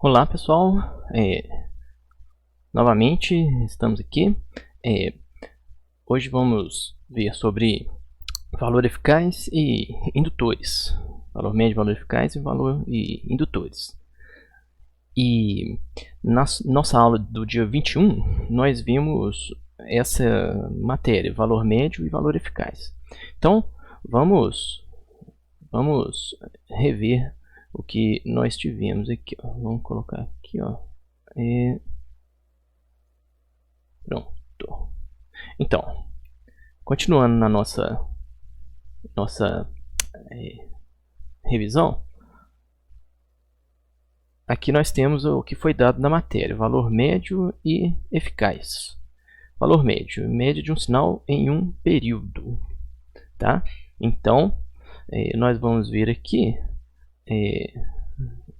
Olá pessoal, novamente estamos aqui. Hoje vamos ver sobre valor eficaz e indutores. Valor médio, valor eficaz e indutores. E na nossa aula do dia 21, nós vimos essa matéria, valor médio e valor eficaz. Então, vamos rever o que nós tivemos aqui, ó. Vamos colocar aqui, ó. Pronto. Então, continuando na nossa revisão, aqui nós temos o que foi dado na matéria, valor médio e eficaz. Valor médio, média de um sinal em um período, tá? Então, nós vamos ver aqui,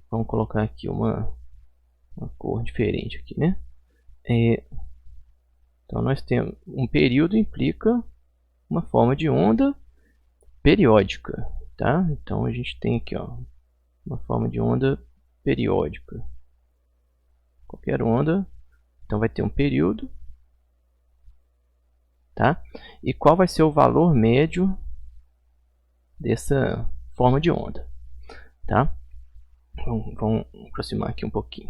vamos colocar aqui uma cor diferente aqui, né? Então nós temos um período implica uma forma de onda periódica, tá? Então a gente tem aqui, ó, uma forma de onda periódica. Qualquer onda, então vai ter um período, tá? E qual vai ser o valor médio dessa forma de onda, tá? Vamos aproximar aqui um pouquinho,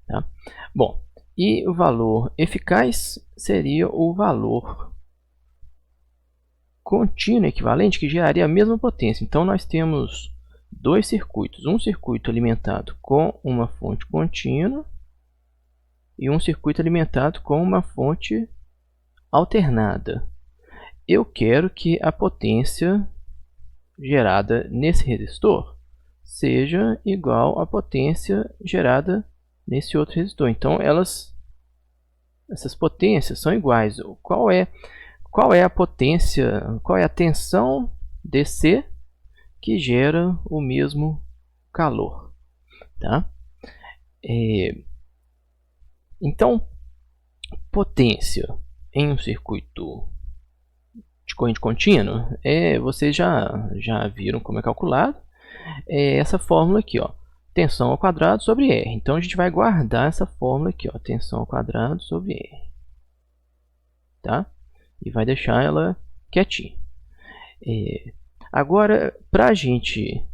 tá? Bom, e o valor eficaz seria o valor contínuo equivalente que geraria a mesma potência. Então nós temos dois circuitos, um circuito alimentado com uma fonte contínua e um circuito alimentado com uma fonte alternada. Eu quero que a potência gerada nesse resistor seja igual à potência gerada nesse outro resistor. Então essas potências são iguais. Qual é a potência, qual é a tensão DC que gera o mesmo calor, tá? Então, potência em um circuito de corrente contínua, vocês já viram como é calculado. Essa fórmula aqui, ó, tensão ao quadrado sobre R. Então a gente vai guardar essa fórmula aqui, ó, tensão ao quadrado sobre R, tá? E vai deixar ela quietinha. Agora, para a gente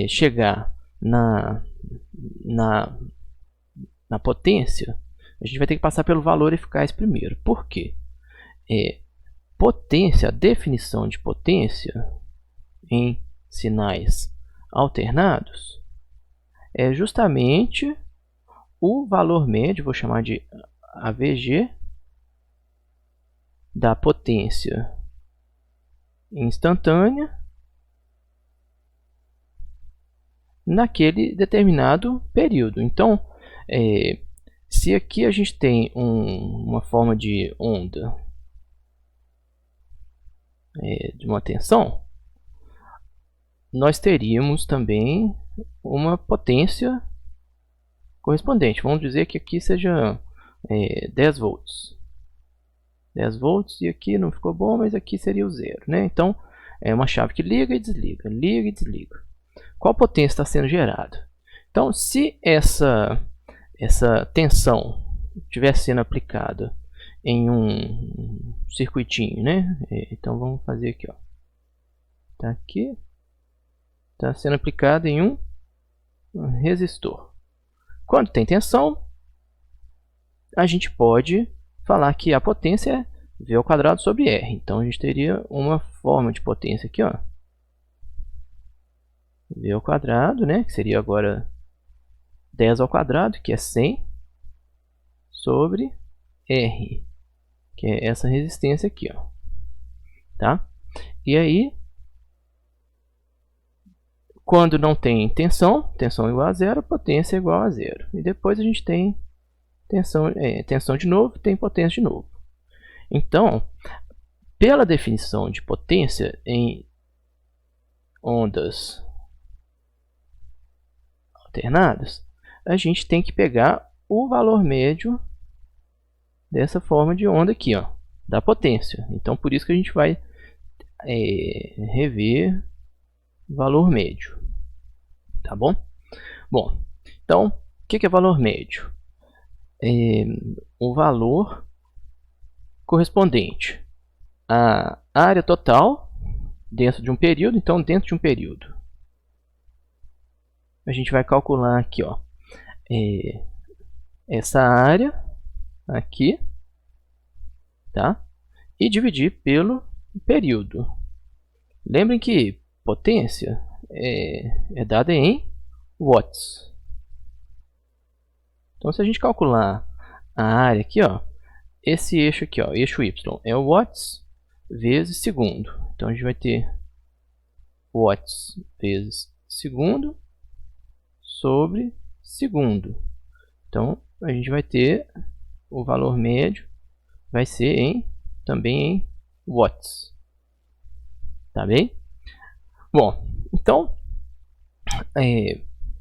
chegar na potência, a gente vai ter que passar pelo valor eficaz primeiro. Por quê? Potência, a definição de potência em sinais alternados é justamente o valor médio, vou chamar de AVG, da potência instantânea naquele determinado período. Então, se aqui a gente tem uma forma de onda de uma tensão, nós teríamos também uma potência correspondente. Vamos dizer que aqui seja 10 volts. 10 volts, e aqui não ficou bom, mas aqui seria o zero, né? Então, é uma chave que liga e desliga, liga e desliga. Qual potência está sendo gerada? Então, se essa tensão estiver sendo aplicada em um circuitinho, né? Então, vamos fazer aqui, ó. Tá aqui. Está sendo aplicada em um resistor. Quando tem tensão, a gente pode falar que a potência é V ao quadrado sobre R. Então a gente teria uma forma de potência aqui, ó, V ao quadrado, né, que seria agora 10 ao quadrado, que é 100, sobre R, que é essa resistência aqui, ó, tá? E aí, quando não tem tensão igual a zero, potência é igual a zero. E depois a gente tem tensão de novo, tem potência de novo. Então, pela definição de potência em ondas alternadas, a gente tem que pegar o valor médio dessa forma de onda aqui, ó, da potência. Então, por isso que a gente vai rever valor médio, tá bom? Bom, Então, o que é valor médio? É o valor correspondente à área total dentro de um período. Então, dentro de um período, a gente vai calcular aqui, ó, essa área aqui, tá? E dividir pelo período. Lembrem que potência é dada em watts. Então, se a gente calcular a área aqui, ó, esse eixo aqui, ó, eixo Y, é o watts vezes segundo. Então, a gente vai ter watts vezes segundo sobre segundo. Então, a gente vai ter o valor médio, vai ser também em watts. Tá bem? Bom, então,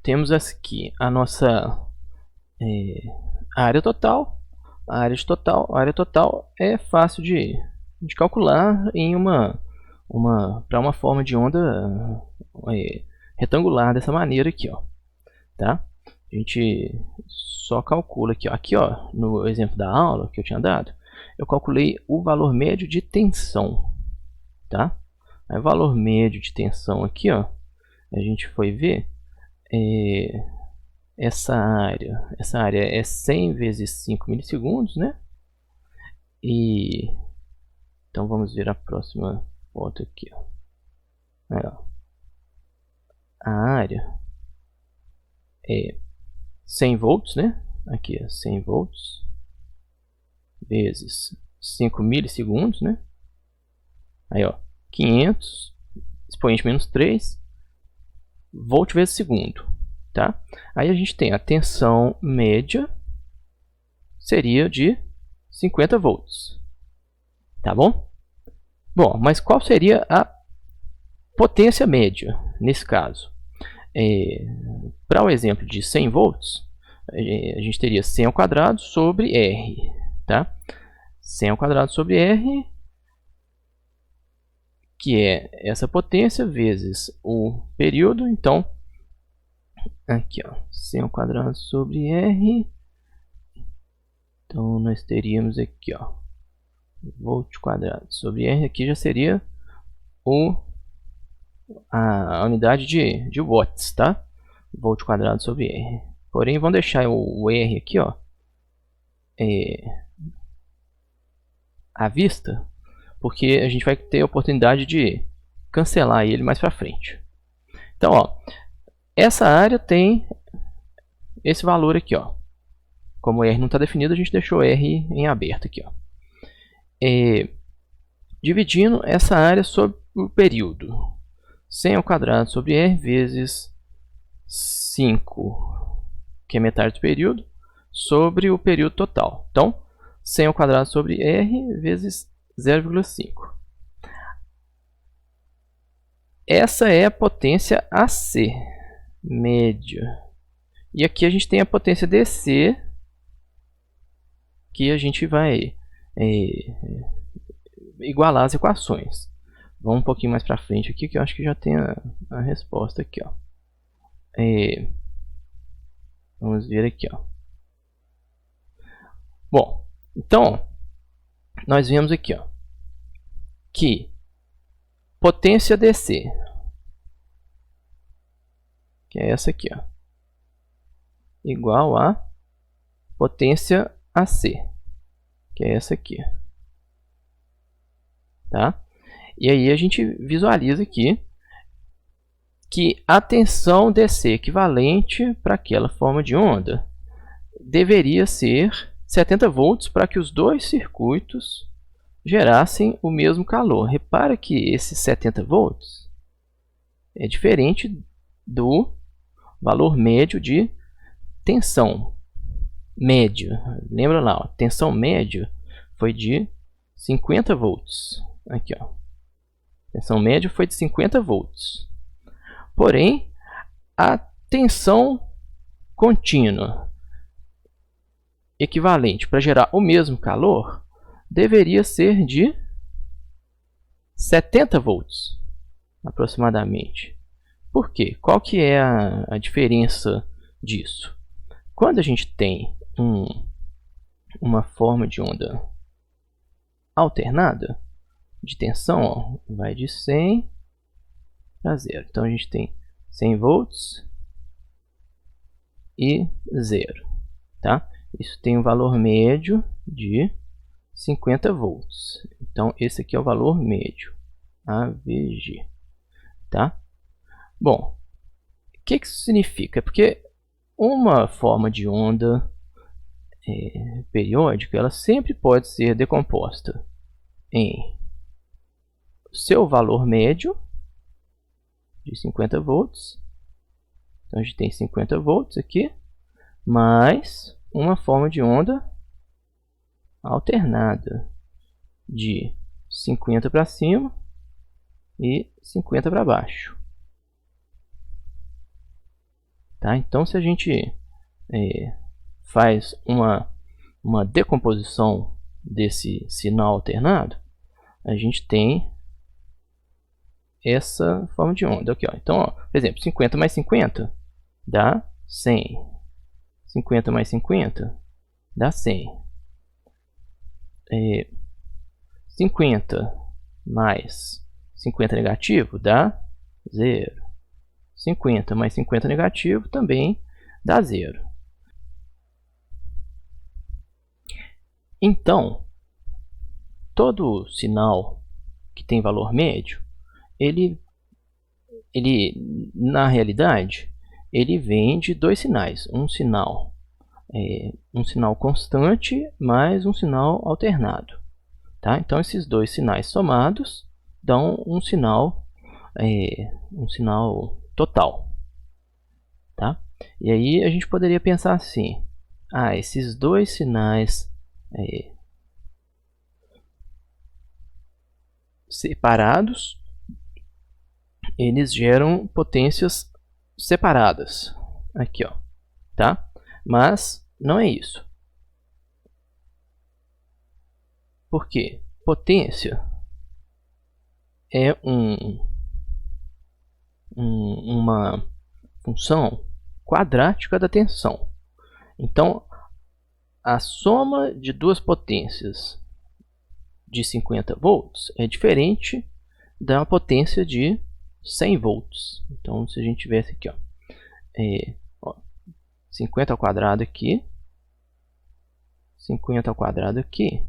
temos aqui a nossa área total. A área total é fácil de calcular em para uma forma de onda retangular dessa maneira aqui, ó, tá? A gente só calcula aqui, ó. Aqui, ó, no exemplo da aula que eu tinha dado, eu calculei o valor médio de tensão, tá? Aí, o valor médio de tensão aqui, ó, a gente foi ver essa área é 100 vezes 5 milissegundos, né? E então vamos ver a próxima foto aqui, ó. Aí, ó. A área é 100 volts, né? Aqui é 100 volts vezes 5 milissegundos, né? Aí, ó, 500 expoente menos 3 volt vezes segundo, tá? Aí a gente tem a tensão média, seria de 50 volts, tá bom? Bom, mas qual seria a potência média nesse caso? Para o exemplo de 100 volts, a gente teria 100 ao quadrado sobre R, tá? 100 ao quadrado sobre R, que é essa potência vezes o período. Então, aqui, ó, 100 ao quadrado sobre R. Então, nós teríamos aqui, ó, volt quadrado sobre R. Aqui já seria a unidade de watts, tá? Volt quadrado sobre R. Porém, vamos deixar o R aqui, ó, à vista, porque a gente vai ter a oportunidade de cancelar ele mais para frente. Então, ó, essa área tem esse valor aqui, ó. Como o R não está definido, a gente deixou R em aberto aqui, ó. Dividindo essa área sobre o período, 100 ao quadrado sobre R vezes 5, que é metade do período, sobre o período total. Então, 100 ao quadrado sobre R vezes 0,5. Essa é a potência AC, média. E aqui a gente tem a potência DC, que a gente vai igualar as equações. Vamos um pouquinho mais para frente aqui, que eu acho que já tem a resposta aqui, ó. Vamos ver aqui, ó. Bom, então, nós vemos aqui, ó, que potência DC, que é essa aqui, ó, igual a potência AC, que é essa aqui, tá? E aí a gente visualiza aqui que a tensão DC equivalente para aquela forma de onda deveria ser 70 volts para que os dois circuitos gerassem o mesmo calor. Repara que esses 70 volts é diferente do valor médio de tensão média. Lembra lá, ó, tensão média foi de 50 volts. Aqui, ó. Tensão média foi de 50 volts. Porém, a tensão contínua equivalente para gerar o mesmo calor deveria ser de 70 volts aproximadamente. Por quê? Qual que é a diferença disso? Quando a gente tem uma forma de onda alternada de tensão, ó, vai de 100 para 0. Então a gente tem 100 volts e 0. Tá? Isso tem um valor médio de 50 volts. Então esse aqui é o valor médio, AVG. Tá? Bom, o que isso significa? Porque uma forma de onda periódica, ela sempre pode ser decomposta em seu valor médio de 50 volts. Então a gente tem 50 volts aqui, mais uma forma de onda alternada de 50 para cima e 50 para baixo. Tá? Então se a gente faz uma decomposição desse sinal alternado, a gente tem essa forma de onda aqui, ó. Então, ó, por exemplo, 50 mais 50 dá 100. 50 mais 50 dá 100. 50 mais 50 negativo dá 0. 50 mais 50 negativo também dá 0. Então, todo sinal que tem valor médio, ele na realidade, ele vem de dois sinais. Um sinal constante mais um sinal alternado. Tá? Então, esses dois sinais somados dão um sinal total. Tá? E aí a gente poderia pensar assim: esses dois sinais separados, eles geram potências separadas. Aqui, ó, tá? Mas não é isso. Por quê? Potência é uma função quadrática da tensão. Então, a soma de duas potências de 50 volts é diferente da potência de 100 volts. Então, se a gente tivesse aqui, ó, 50 ao quadrado aqui, 50 ao quadrado aqui,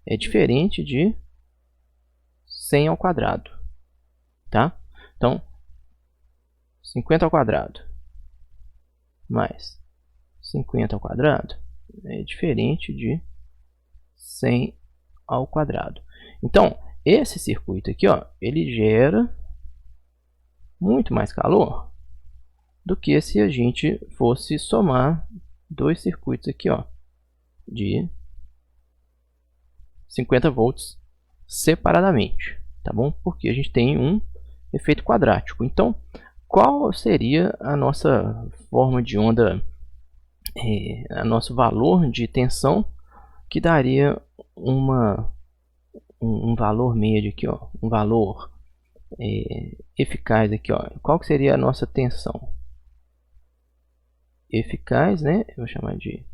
é diferente de 100 ao quadrado. Tá? Então, 50 ao quadrado mais 50 ao quadrado é diferente de 100 ao quadrado. Então, esse circuito aqui, ó, ele gera muito mais calor do que se a gente fosse somar dois circuitos aqui, ó, de 50 volts separadamente, tá bom? Porque a gente tem um efeito quadrático. Então, qual seria a nossa forma de onda, nosso valor de tensão que daria um valor médio aqui, ó, um valor eficaz aqui, ó. Qual que seria a nossa tensão eficaz, né? Eu vou chamar de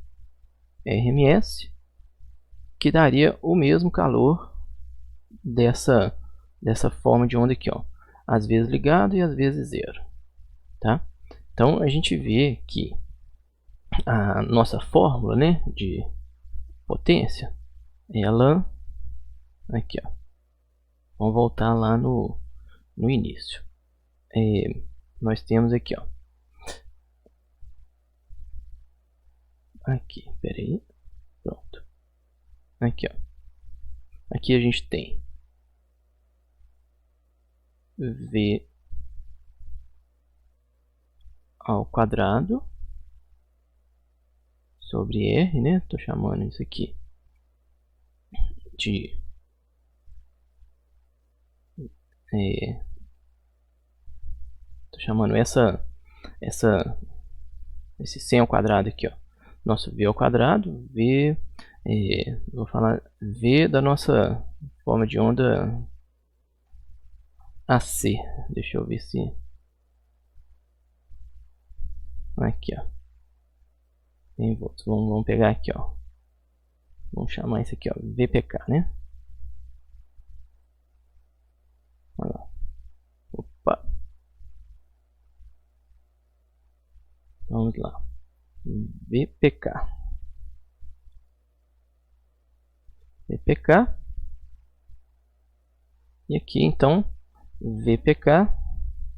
RMS, que daria o mesmo calor dessa forma de onda aqui, ó, às vezes ligado e às vezes zero, tá? Então a gente vê que a nossa fórmula, né, de potência, ela aqui, ó, vamos voltar lá no início. Nós temos aqui, ó, aqui, peraí, pronto, aqui, ó, aqui a gente tem V ao quadrado sobre R, né? Tô chamando isso aqui de tô chamando esse 100 ao quadrado aqui, ó, nosso V ao quadrado, V, vou falar V da nossa forma de onda AC. Deixa eu ver se aqui, ó, em volts. Vamos pegar aqui, ó. Vamos chamar isso aqui, ó, VPK, né? Olha lá. Opa. Vamos lá. VPK. VPK. E aqui, então, VPK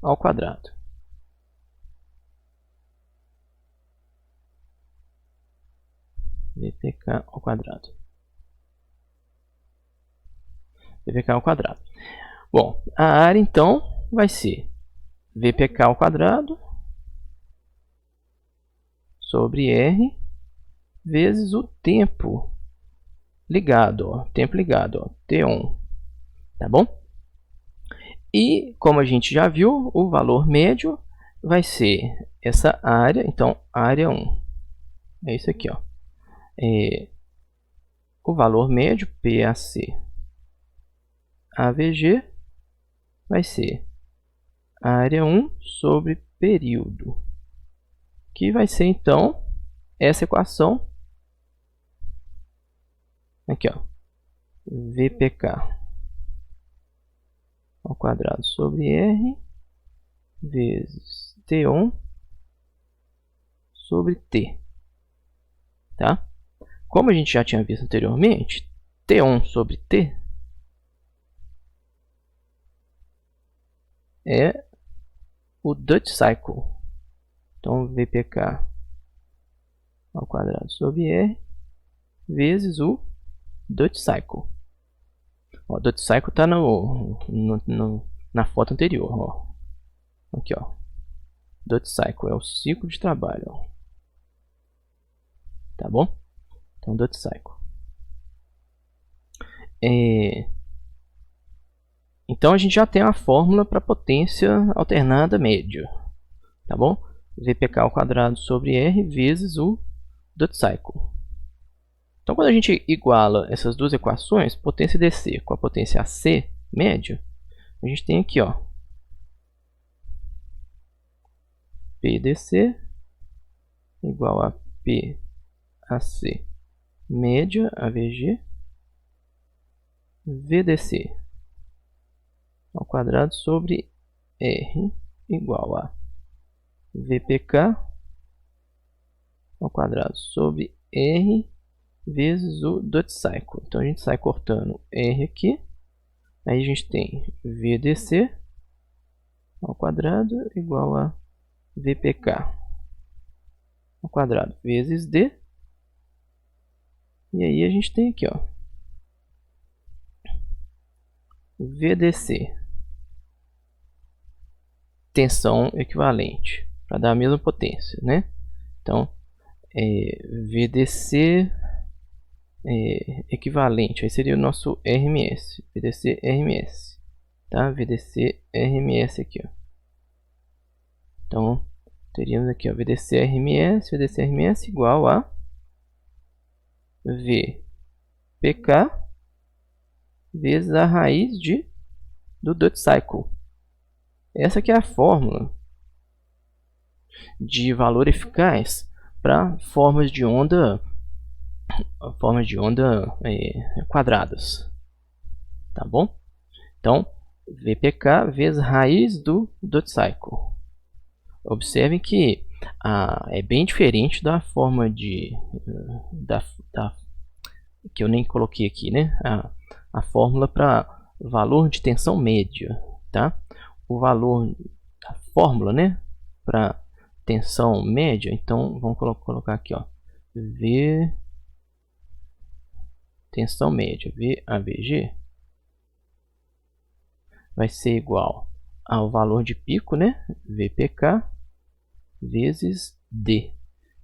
ao quadrado. VPK ao quadrado. VPK ao quadrado. Bom, a área então vai ser VPK ao quadrado sobre R vezes o tempo ligado, ó, tempo ligado, ó, T1, tá bom? E como a gente já viu, o valor médio vai ser essa área, então área 1, é isso aqui, ó. O valor médio, PAC AVG, vai ser área 1 sobre período, que vai ser então essa equação aqui, ó, VPK ao quadrado sobre R vezes T1 sobre T, tá? Como a gente já tinha visto anteriormente, T1 sobre T é o Duty Cycle. Então, VPK ao quadrado sobre R vezes o Duty Cycle. O Duty Cycle está na foto anterior. Ó. Aqui, ó. Duty Cycle é o ciclo de trabalho. Ó. Tá bom? Então, Duty Cycle. Então, a gente já tem a fórmula para potência alternada média. Tá bom? VPK ao quadrado sobre R vezes o Duty Cycle. Então, quando a gente iguala essas duas equações, potência DC com a potência AC média, a gente tem aqui, ó, PDC igual a PAC média, AVG, VDC ao quadrado sobre R igual a VPK ao quadrado sobre R vezes o Duty Cycle. Então a gente sai cortando R aqui, aí a gente tem VDC ao quadrado igual a VPK ao quadrado vezes D, e aí a gente tem aqui, ó, VDC, tensão equivalente, para dar a mesma potência, né? Então, VDC equivalente, aí seria o nosso RMS, VDC RMS, tá? VDC RMS aqui, ó. Então, teríamos aqui, ó, VDC RMS igual a VPK vezes a raiz do Duty Cycle. Essa aqui é a fórmula de valor eficaz para formas de onda quadradas, tá bom? Então, VPK vezes raiz do Duty Cycle. Observem que é bem diferente da forma de que eu nem coloquei aqui, né? A fórmula para valor de tensão média, tá? O valor, a fórmula, né, para tensão média, então vamos colocar aqui, ó, tensão média, VAVG, vai ser igual ao valor de pico, né, VPK vezes D.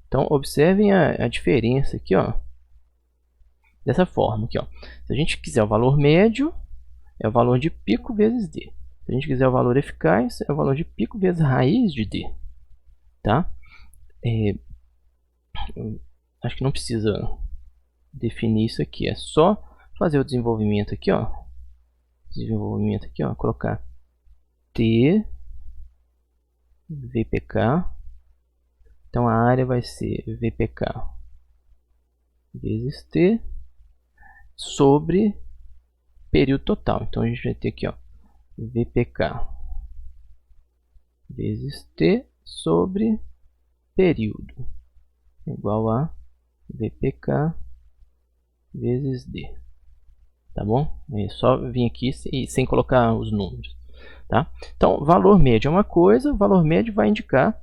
Então observem a diferença aqui, ó, dessa forma aqui, ó. Se a gente quiser o valor médio, é o valor de pico vezes D. Se a gente quiser o valor eficaz, é o valor de pico vezes raiz de D, tá? Acho que não precisa definir isso aqui, é só fazer o desenvolvimento aqui, ó. Colocar T VPK. Então a área vai ser VPK vezes T sobre período total. Então a gente vai ter aqui, ó, VPK vezes T sobre período igual a VPK vezes D. Tá bom? É só vir aqui sem colocar os números. Tá? Então, valor médio é uma coisa, o valor médio vai indicar,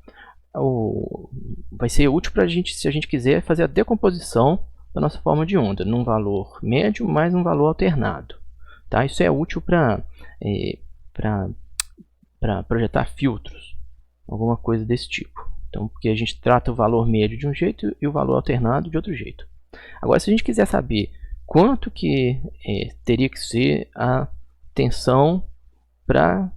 vai ser útil para a gente, se a gente quiser fazer a decomposição da nossa forma de onda, num valor médio mais um valor alternado. Tá? Isso é útil para projetar filtros, alguma coisa desse tipo. Então, porque a gente trata o valor médio de um jeito e o valor alternado de outro jeito. Agora, se a gente quiser saber quanto que teria que ser a tensão para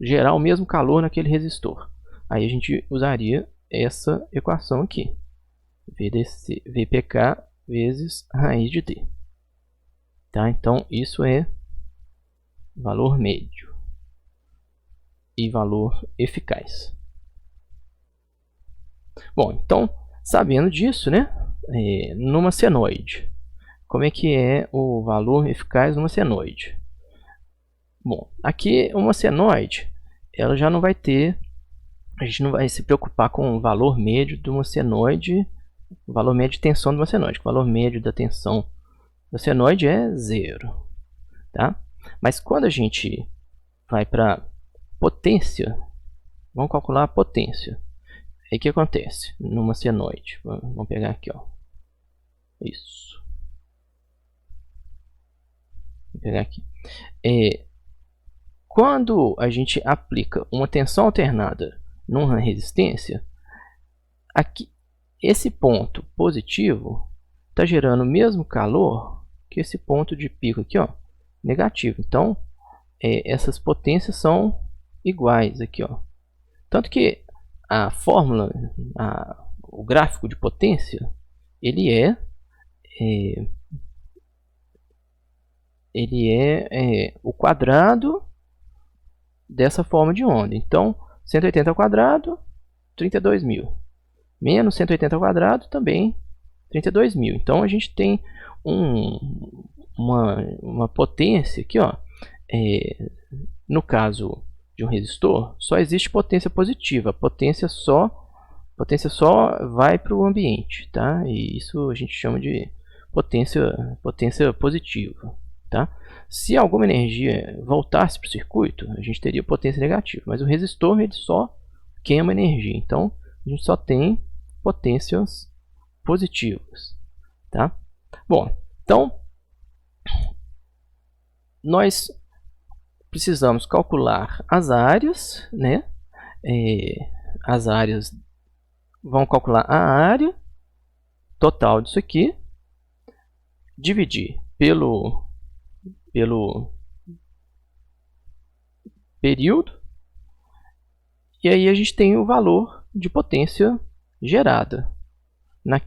gerar o mesmo calor naquele resistor, aí a gente usaria essa equação aqui, VPK vezes raiz de D. Tá? Então, isso é valor médio e valor eficaz. Bom, então, sabendo disso, né, numa senoide, como é que é o valor eficaz numa senoide? Bom, aqui uma senoide, ela já não vai ter, a gente não vai se preocupar com o valor médio de uma senoide, o valor médio de tensão de uma senoide. O valor médio da tensão da senoide é 0. Tá? Mas quando a gente vai para potência, vamos calcular a potência. Aí o que acontece numa senoide? Vamos pegar aqui, ó. Isso. Vou pegar aqui. Quando a gente aplica uma tensão alternada numa resistência, aqui, esse ponto positivo está gerando o mesmo calor que esse ponto de pico aqui, ó, negativo. Então, essas potências são iguais aqui, ó. Tanto que a fórmula, o gráfico de potência, ele é o quadrado dessa forma de onda. Então, 180 ao quadrado, 32.000. Menos 180 ao quadrado, também 32.000. Então, a gente tem uma potência aqui, ó. No caso de um resistor, só existe potência positiva. A potência só vai para o ambiente, tá? E isso a gente chama de potência positiva, tá? Se alguma energia voltasse para o circuito, a gente teria potência negativa, mas o resistor ele só queima energia, então a gente só tem potências positivas, tá? Bom, então nós precisamos calcular as áreas, né? As áreas, vão calcular a área total disso aqui, dividir pelo período, e aí a gente tem o valor de potência gerada na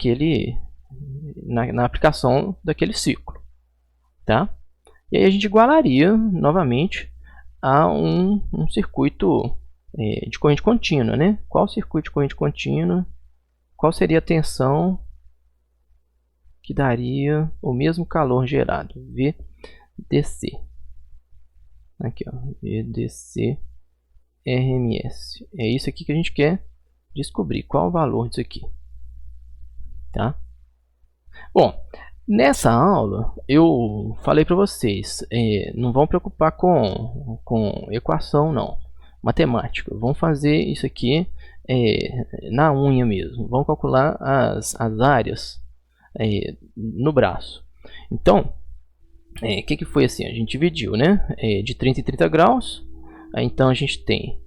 aplicação daquele ciclo, tá? E aí a gente igualaria novamente a um circuito de corrente contínua, né? Qual circuito de corrente contínua, qual seria a tensão que daria o mesmo calor gerado? VDC. Aqui, ó, VDC RMS. É isso aqui que a gente quer descobrir, qual o valor disso aqui, tá? Bom, nessa aula eu falei para vocês, não vão preocupar com equação não, matemática. Vamos fazer isso aqui na unha mesmo. Vamos calcular as áreas no braço. Então, que foi assim? A gente dividiu, né? De 30 em 30 graus. Então a gente tem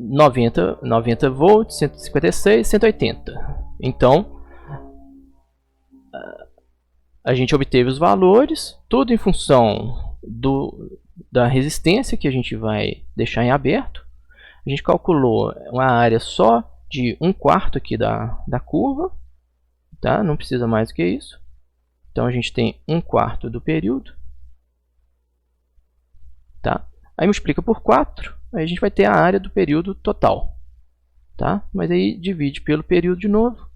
90 volts, 156, 180. Então a gente obteve os valores, tudo em função da resistência que a gente vai deixar em aberto. A gente calculou uma área só de 1/4 aqui da curva, tá? Não precisa mais do que isso. Então a gente tem 1/4 do período, tá? Aí multiplica por 4, aí a gente vai ter a área do período total, tá? Mas aí divide pelo período de novo.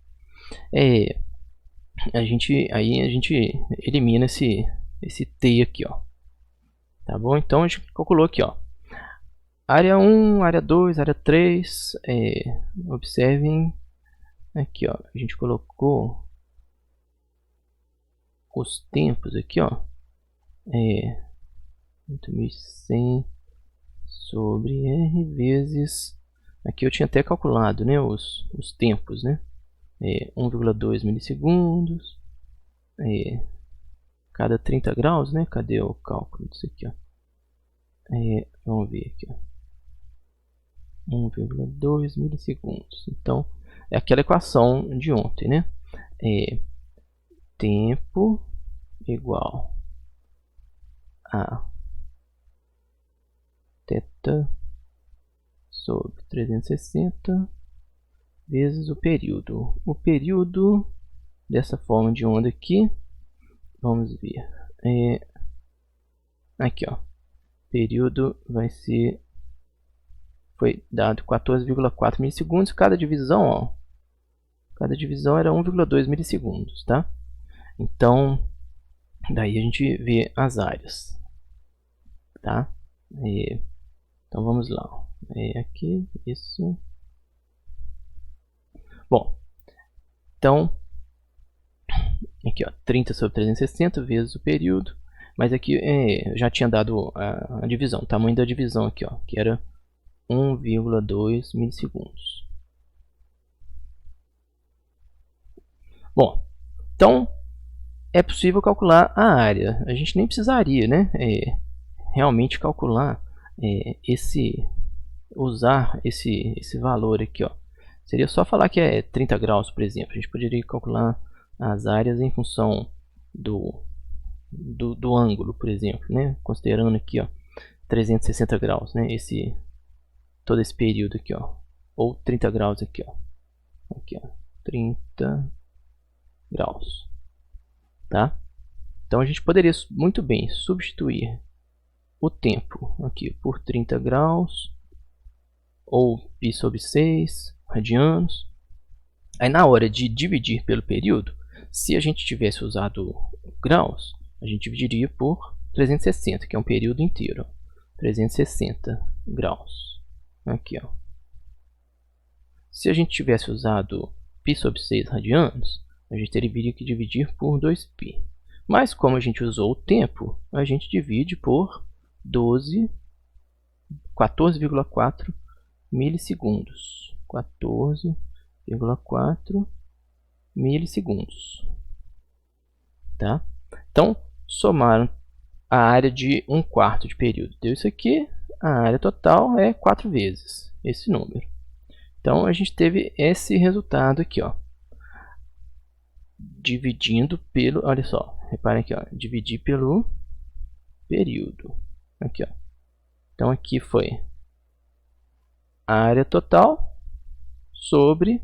aí a gente elimina esse t aqui, ó. Tá bom? Então a gente calculou aqui, ó. Área 1, área 2, área 3. Observem aqui, ó. A gente colocou os tempos aqui, ó. 8100 sobre R vezes... Aqui eu tinha até calculado, né, os tempos, né? 1,2 milissegundos. Cada 30 graus, né? Cadê o cálculo disso aqui, ó? Vamos ver aqui, ó. 1,2 milissegundos. Então, é aquela equação de ontem, né? Tempo igual a θ sobre 360 vezes o período. O período dessa forma de onda aqui, vamos ver. Aqui, ó. Período vai ser... Foi dado 14,4 milissegundos. Cada divisão, ó. Cada divisão era 1,2 milissegundos, tá? Então, daí a gente vê as áreas, tá? Então vamos lá. Aqui, isso. Bom, então, aqui, ó, 30 sobre 360 vezes o período. Mas aqui já tinha dado a divisão, o tamanho da divisão aqui, ó, que era 1,2 milissegundos. Bom, então é possível calcular a área. A gente nem precisaria, né, realmente calcular usar esse valor aqui, ó. Seria só falar que é 30 graus, por exemplo. A gente poderia calcular as áreas em função do ângulo, por exemplo, né? Considerando aqui, ó, 360 graus, né? Todo esse período aqui, ó, ou 30 graus aqui, ó. Aqui, ó, 30 graus, tá? Então a gente poderia muito bem substituir o tempo aqui por 30 graus ou π sobre 6 radianos. Aí na hora de dividir pelo período, se a gente tivesse usado graus, a gente dividiria por 360, que é um período inteiro. 360 graus. Aqui, ó. Se a gente tivesse usado π sobre 6 radianos, a gente teria que dividir por 2π. Mas como a gente usou o tempo, a gente divide por 14,4 milissegundos. 14,4 milissegundos. Tá? Então, somaram a área de 1/4 de período. Deu isso aqui. A área total é 4 vezes esse número. Então, a gente teve esse resultado aqui, ó. Dividindo pelo... Olha só. Reparem aqui, ó. Dividir pelo período. Aqui, ó. Então, aqui foi a área total sobre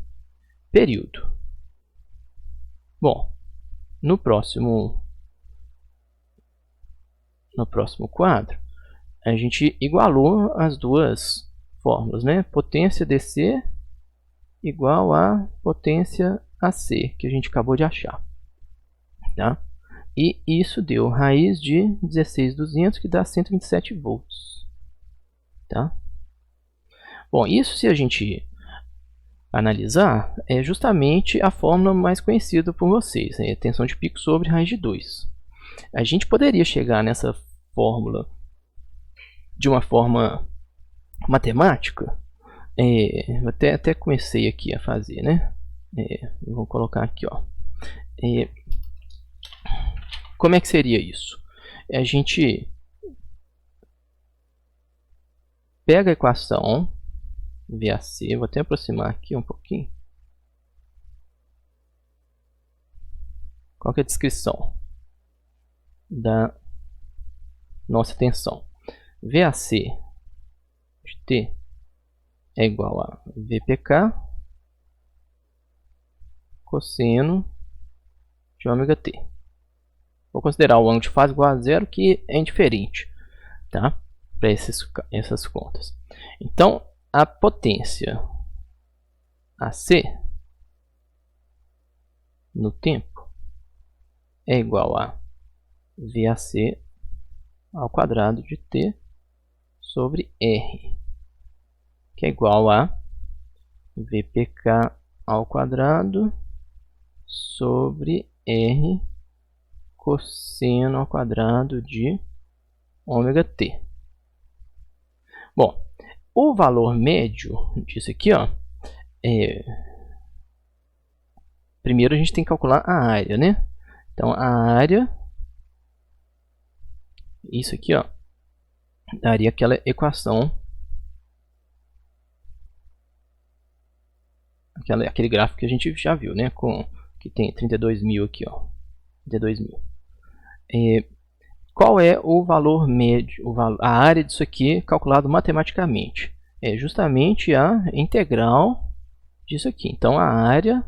período. Bom, no próximo quadro, a gente igualou as duas fórmulas, né? Potência DC igual a potência AC, que a gente acabou de achar, tá? E isso deu raiz de 16.200, que dá 127 volts, tá? Bom, isso, se a gente analisar, é justamente a fórmula mais conhecida por vocês, né? Tensão de pico sobre raiz de 2. A gente poderia chegar nessa fórmula de uma forma matemática. Até comecei aqui a fazer, né? Vou colocar aqui, ó. Como é que seria isso? A gente pega a equação VAC, vou até aproximar aqui um pouquinho. Qual que é a descrição da nossa tensão? VAC de T é igual a VPK cosseno de ômega T. Vou considerar o ângulo de fase igual a zero, que é indiferente, tá? Para essas contas. Então, a potência AC no tempo é igual a VAC ao quadrado de T sobre R, que é igual a VPK ao quadrado sobre R cosseno ao quadrado de ômega t. Bom, o valor médio disso aqui, ó, primeiro a gente tem que calcular a área, né? Então a área, isso aqui, ó, daria aquela equação, aquele gráfico que a gente já viu, né? Que tem 32.000 aqui, ó, 32.000. Qual é o valor médio, a área disso aqui calculado matematicamente? É justamente a integral disso aqui. Então a área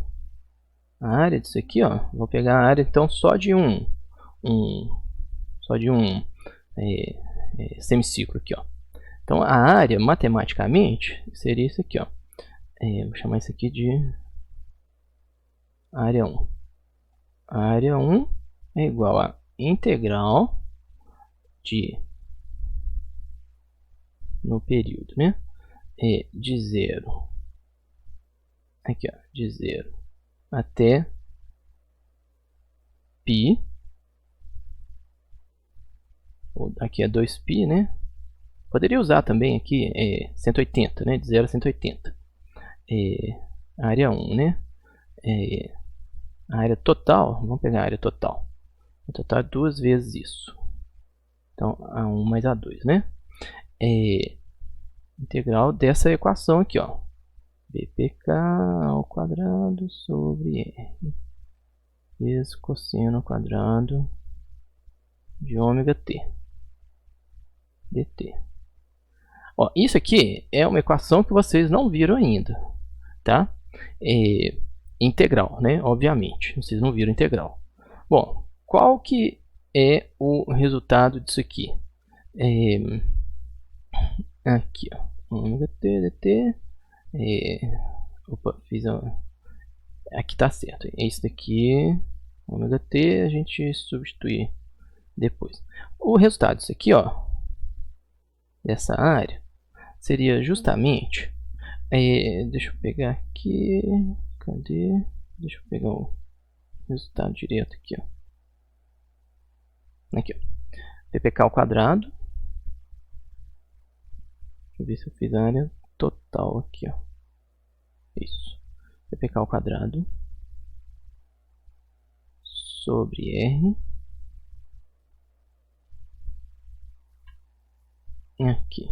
disso aqui, ó, vou pegar a área então só de um semiciclo aqui, ó. Então a área matematicamente seria isso aqui, ó. Vou chamar isso aqui de área 1. A área 1 é igual a integral no período, né? De 0 aqui, ó, de 0 até π, aqui é 2π, né? Poderia usar também aqui 180, né? De 0 a 180. Área 1, né? A área total, vamos pegar a área total. A total é 2 vezes isso. Então, A1 mais A2, né? Integral dessa equação aqui, ó. BPK ao quadrado sobre R vezes cosseno ao quadrado de ômega t dt. Ó, isso aqui é uma equação que vocês não viram ainda, tá? Integral, né? Obviamente, vocês não viram integral. Bom, qual que é o resultado disso aqui? Aqui, ó, ômega t dt. Opa, fiz aqui tá certo. Esse daqui, ômega t, a gente substituir depois. O resultado disso aqui, ó, dessa área, seria justamente, deixa eu pegar aqui, cadê? Deixa eu pegar o resultado direto aqui, ó. Aqui, ó, ppk ao quadrado. Deixa eu ver se eu fiz a área total aqui, ó. Isso. ppk ao quadrado sobre R aqui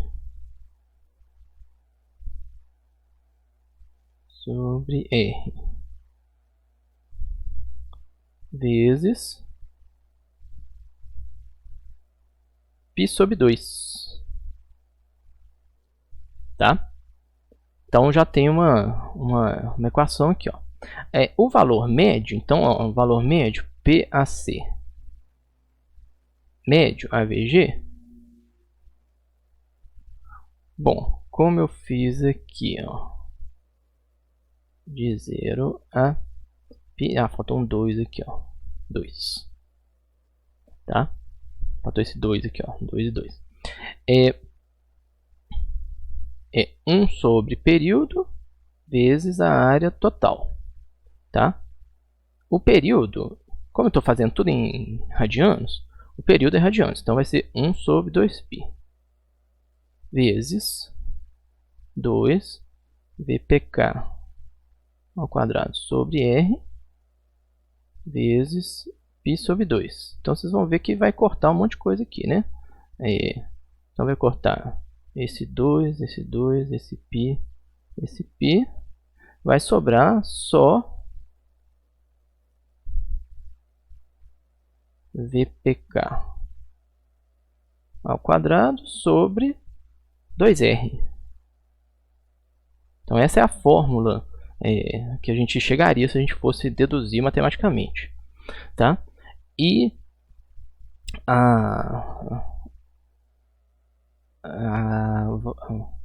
sobre R vezes π sobre 2, tá? Então já tem uma equação aqui, ó. O valor médio, então, ó, o valor médio PAC médio AVG. Bom, como eu fiz aqui, ó, de 0 a π, faltou um 2 aqui, ó, 2, tá? Faltou esse 2 aqui, ó, 2 e 2. É 1 sobre período vezes a área total, tá? O período, como eu estou fazendo tudo em radianos, o período é radianos, então vai ser 1 sobre 2π vezes 2 VPK ao quadrado sobre R vezes π sobre 2. Então vocês vão ver que vai cortar um monte de coisa aqui, né? Então vai cortar esse 2, esse 2, esse π, vai sobrar só VPK ao quadrado sobre 2R. Então essa é a fórmula que a gente chegaria se a gente fosse deduzir matematicamente, tá? E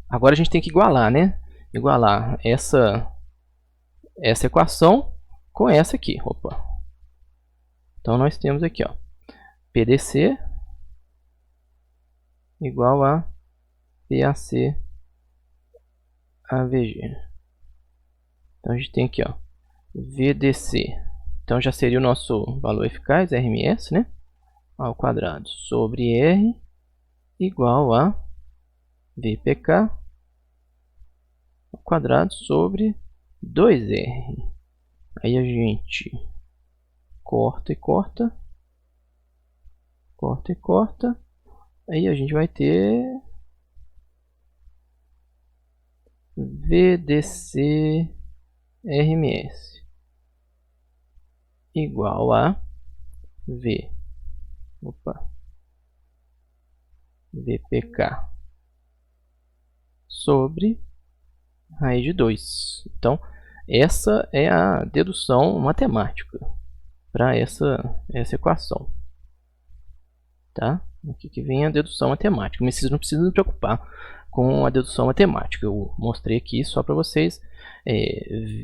agora a gente tem que igualar, né? Igualar essa equação com essa aqui. Opa. Então nós temos aqui, ó, PDC igual a PAC AVG. Então a gente tem aqui, ó, VDC. Então já seria o nosso valor eficaz, RMS, né? Ao quadrado sobre R igual a VPK ao quadrado sobre 2R. Aí a gente corta e corta. Corta e corta. Aí a gente vai ter VDC RMS igual a VPK sobre raiz de 2. Então, essa é a dedução matemática para essa equação. Tá? Aqui que vem a dedução matemática, mas vocês não precisam se preocupar com a dedução matemática. Eu mostrei aqui só para vocês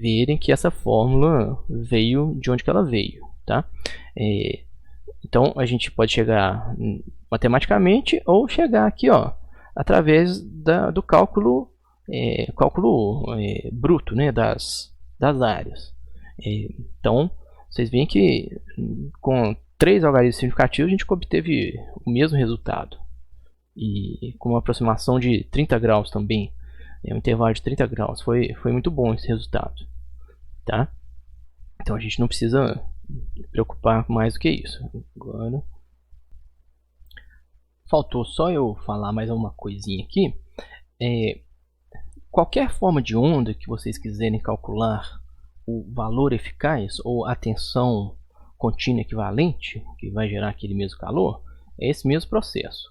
verem que essa fórmula veio de onde que ela veio. Tá? Então, a gente pode chegar matematicamente ou chegar aqui, ó, através do cálculo bruto, né, das áreas. Então, vocês veem que com 3 algarismos significativos a gente obteve o mesmo resultado. E com uma aproximação de 30 graus também, um intervalo de 30 graus, foi muito bom esse resultado. Tá? Então a gente não precisa preocupar mais do que isso. Agora, faltou só eu falar mais uma coisinha aqui. Qualquer forma de onda que vocês quiserem calcular o valor eficaz ou a tensão contínua equivalente, que vai gerar aquele mesmo calor, é esse mesmo processo.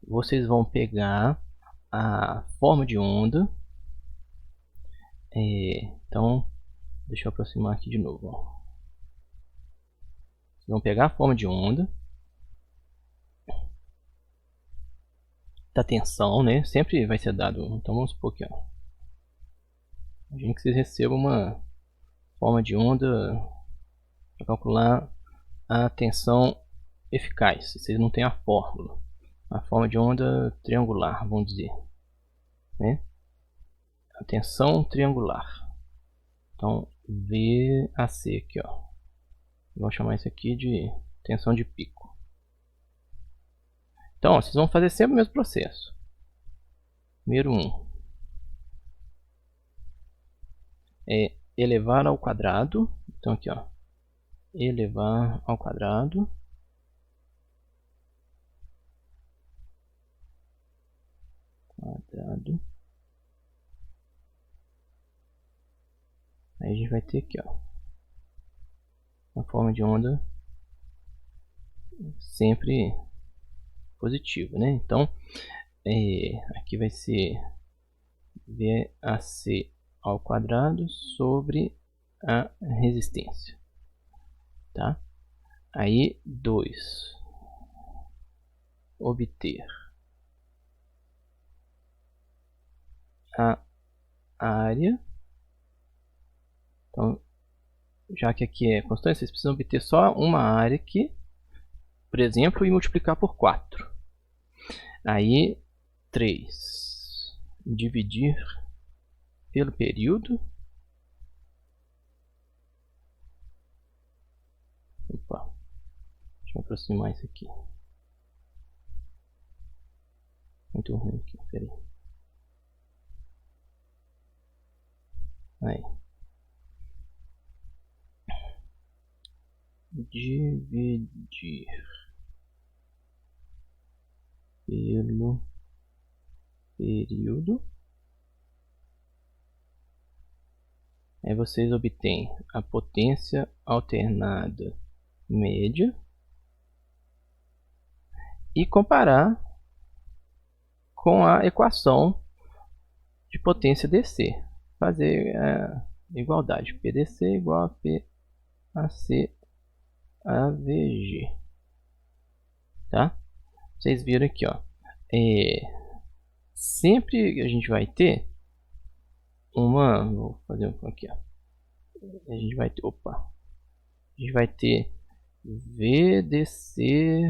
Vocês vão pegar a forma de onda. Então, deixa eu aproximar aqui de novo. Ó. Vocês vão pegar a forma de onda da tensão, né? Sempre vai ser dado. Então vamos supor aqui, ó. Imagine que vocês recebam uma forma de onda para calcular a tensão eficaz. Vocês não têm a fórmula. A forma de onda triangular, vamos dizer, né? A tensão triangular. Então VAC aqui, ó. Vamos chamar isso aqui de tensão de pico. Então, ó, vocês vão fazer sempre o mesmo processo. Primeiro é elevar ao quadrado. Então aqui, ó, elevar ao quadrado aí a gente vai ter aqui, ó, uma forma de onda sempre positiva, né? Então aqui vai ser VAC ao quadrado sobre a resistência, tá? Aí 2, obter a área. Então, já que aqui é constante, vocês precisam obter só uma área aqui, por exemplo, e multiplicar por 4. Aí 3 dividir pelo período. Opa, deixa eu aproximar isso aqui. Muito ruim aqui, peraí. Aí. Dividir pelo período. Aí vocês obtêm a potência alternada média e comparar com a equação de potência DC. Fazer a igualdade. PDC igual a PAC AVG. Tá? Vocês viram aqui, ó. Sempre a gente vai ter uma. Vou fazer um aqui, ó. A gente vai ter. Opa! A gente vai ter VDC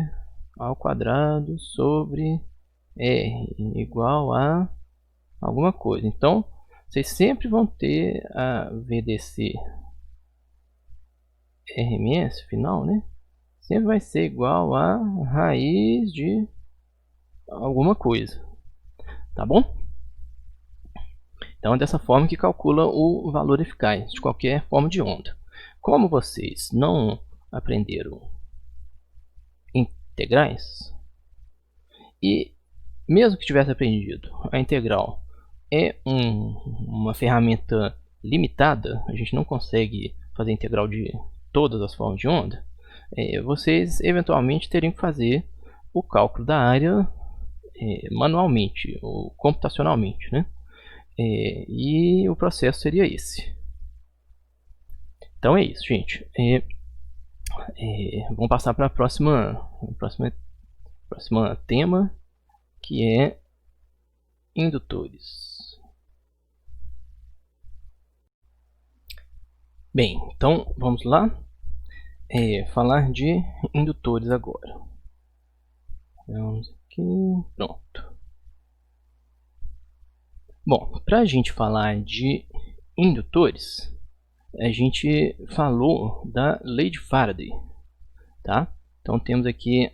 ao quadrado sobre R igual a alguma coisa. Então, vocês sempre vão ter a VDC RMS final, né? Sempre vai ser igual a raiz de alguma coisa, tá bom? Então é dessa forma que calcula o valor eficaz de qualquer forma de onda. Como vocês não aprenderam integrais, e mesmo que tivesse aprendido, a integral é uma ferramenta limitada, a gente não consegue fazer integral de todas as formas de onda, vocês eventualmente teriam que fazer o cálculo da área manualmente ou computacionalmente, né? E o processo seria esse. Então é isso, gente. Vamos passar para a próxima tema, que é indutores. Bem, então vamos lá falar de indutores agora. Vamos aqui, pronto. Bom, para a gente falar de indutores, a gente falou da lei de Faraday, tá? Então temos aqui o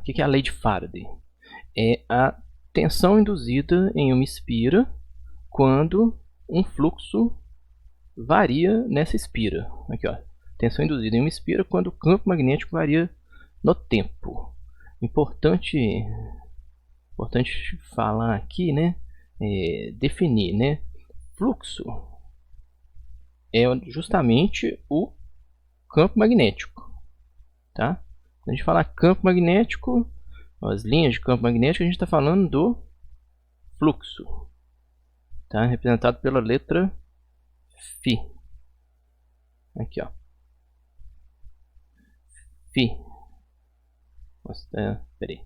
que é a lei de Faraday? É a tensão induzida em uma espira quando um fluxo varia nessa espira. Aqui, ó, tensão induzida em uma espira quando o campo magnético varia no tempo. Importante falar aqui, né? Definir, né? Fluxo é justamente o campo magnético, tá? Quando a gente falar campo magnético, as linhas de campo magnético, a gente está falando do fluxo, tá? Representado pela letra Φ. Aqui, ó. Φ. Nossa, peraí.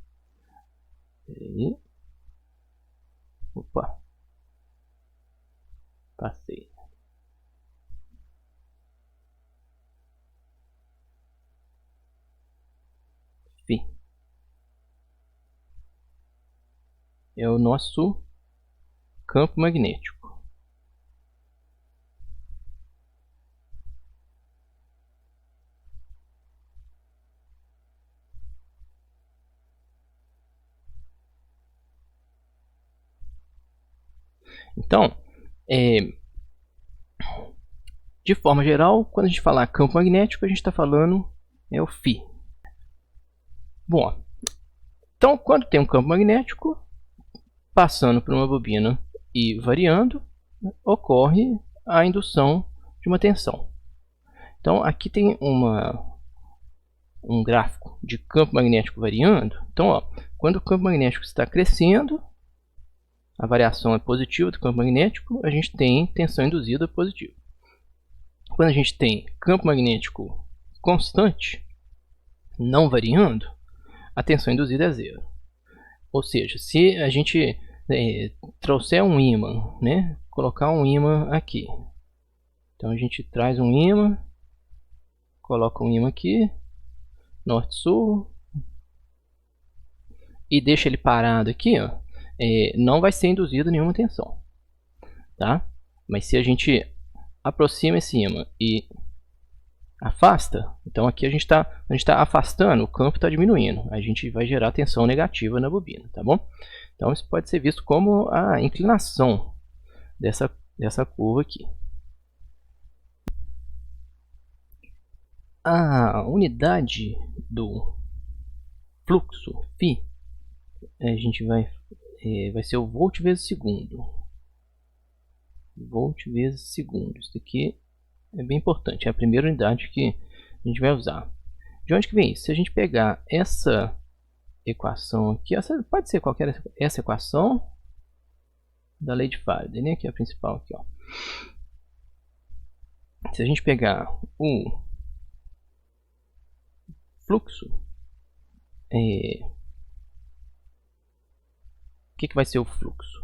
Opa. Passei. Φ. É o nosso campo magnético. Então, de forma geral, quando a gente falar campo magnético, a gente está falando o Φ. Bom, então quando tem um campo magnético passando por uma bobina e variando, ocorre a indução de uma tensão. Então aqui tem um gráfico de campo magnético variando. Então, ó, quando o campo magnético está crescendo, a variação é positiva do campo magnético, a gente tem tensão induzida positiva. Quando a gente tem campo magnético constante, não variando, a tensão induzida é zero. Ou seja, se a gente trouxer um ímã, né, colocar um ímã aqui, então a gente traz um ímã, coloca um ímã aqui, norte-sul, e deixa ele parado aqui, ó, não vai ser induzida nenhuma tensão, tá? Mas se a gente aproxima esse ímã e afasta, então aqui a gente está afastando, o campo está diminuindo, a gente vai gerar tensão negativa na bobina, tá bom? Então isso pode ser visto como a inclinação dessa curva aqui. A unidade do fluxo Φ, a gente vai ser o volt vezes segundo. Volt vezes segundo. Isso aqui é bem importante, é a primeira unidade que a gente vai usar. De onde que vem isso? Se a gente pegar essa equação aqui, pode ser qualquer essa equação da lei de Faraday, né? Que é a principal aqui, ó. Se a gente pegar o fluxo, o que vai ser o fluxo?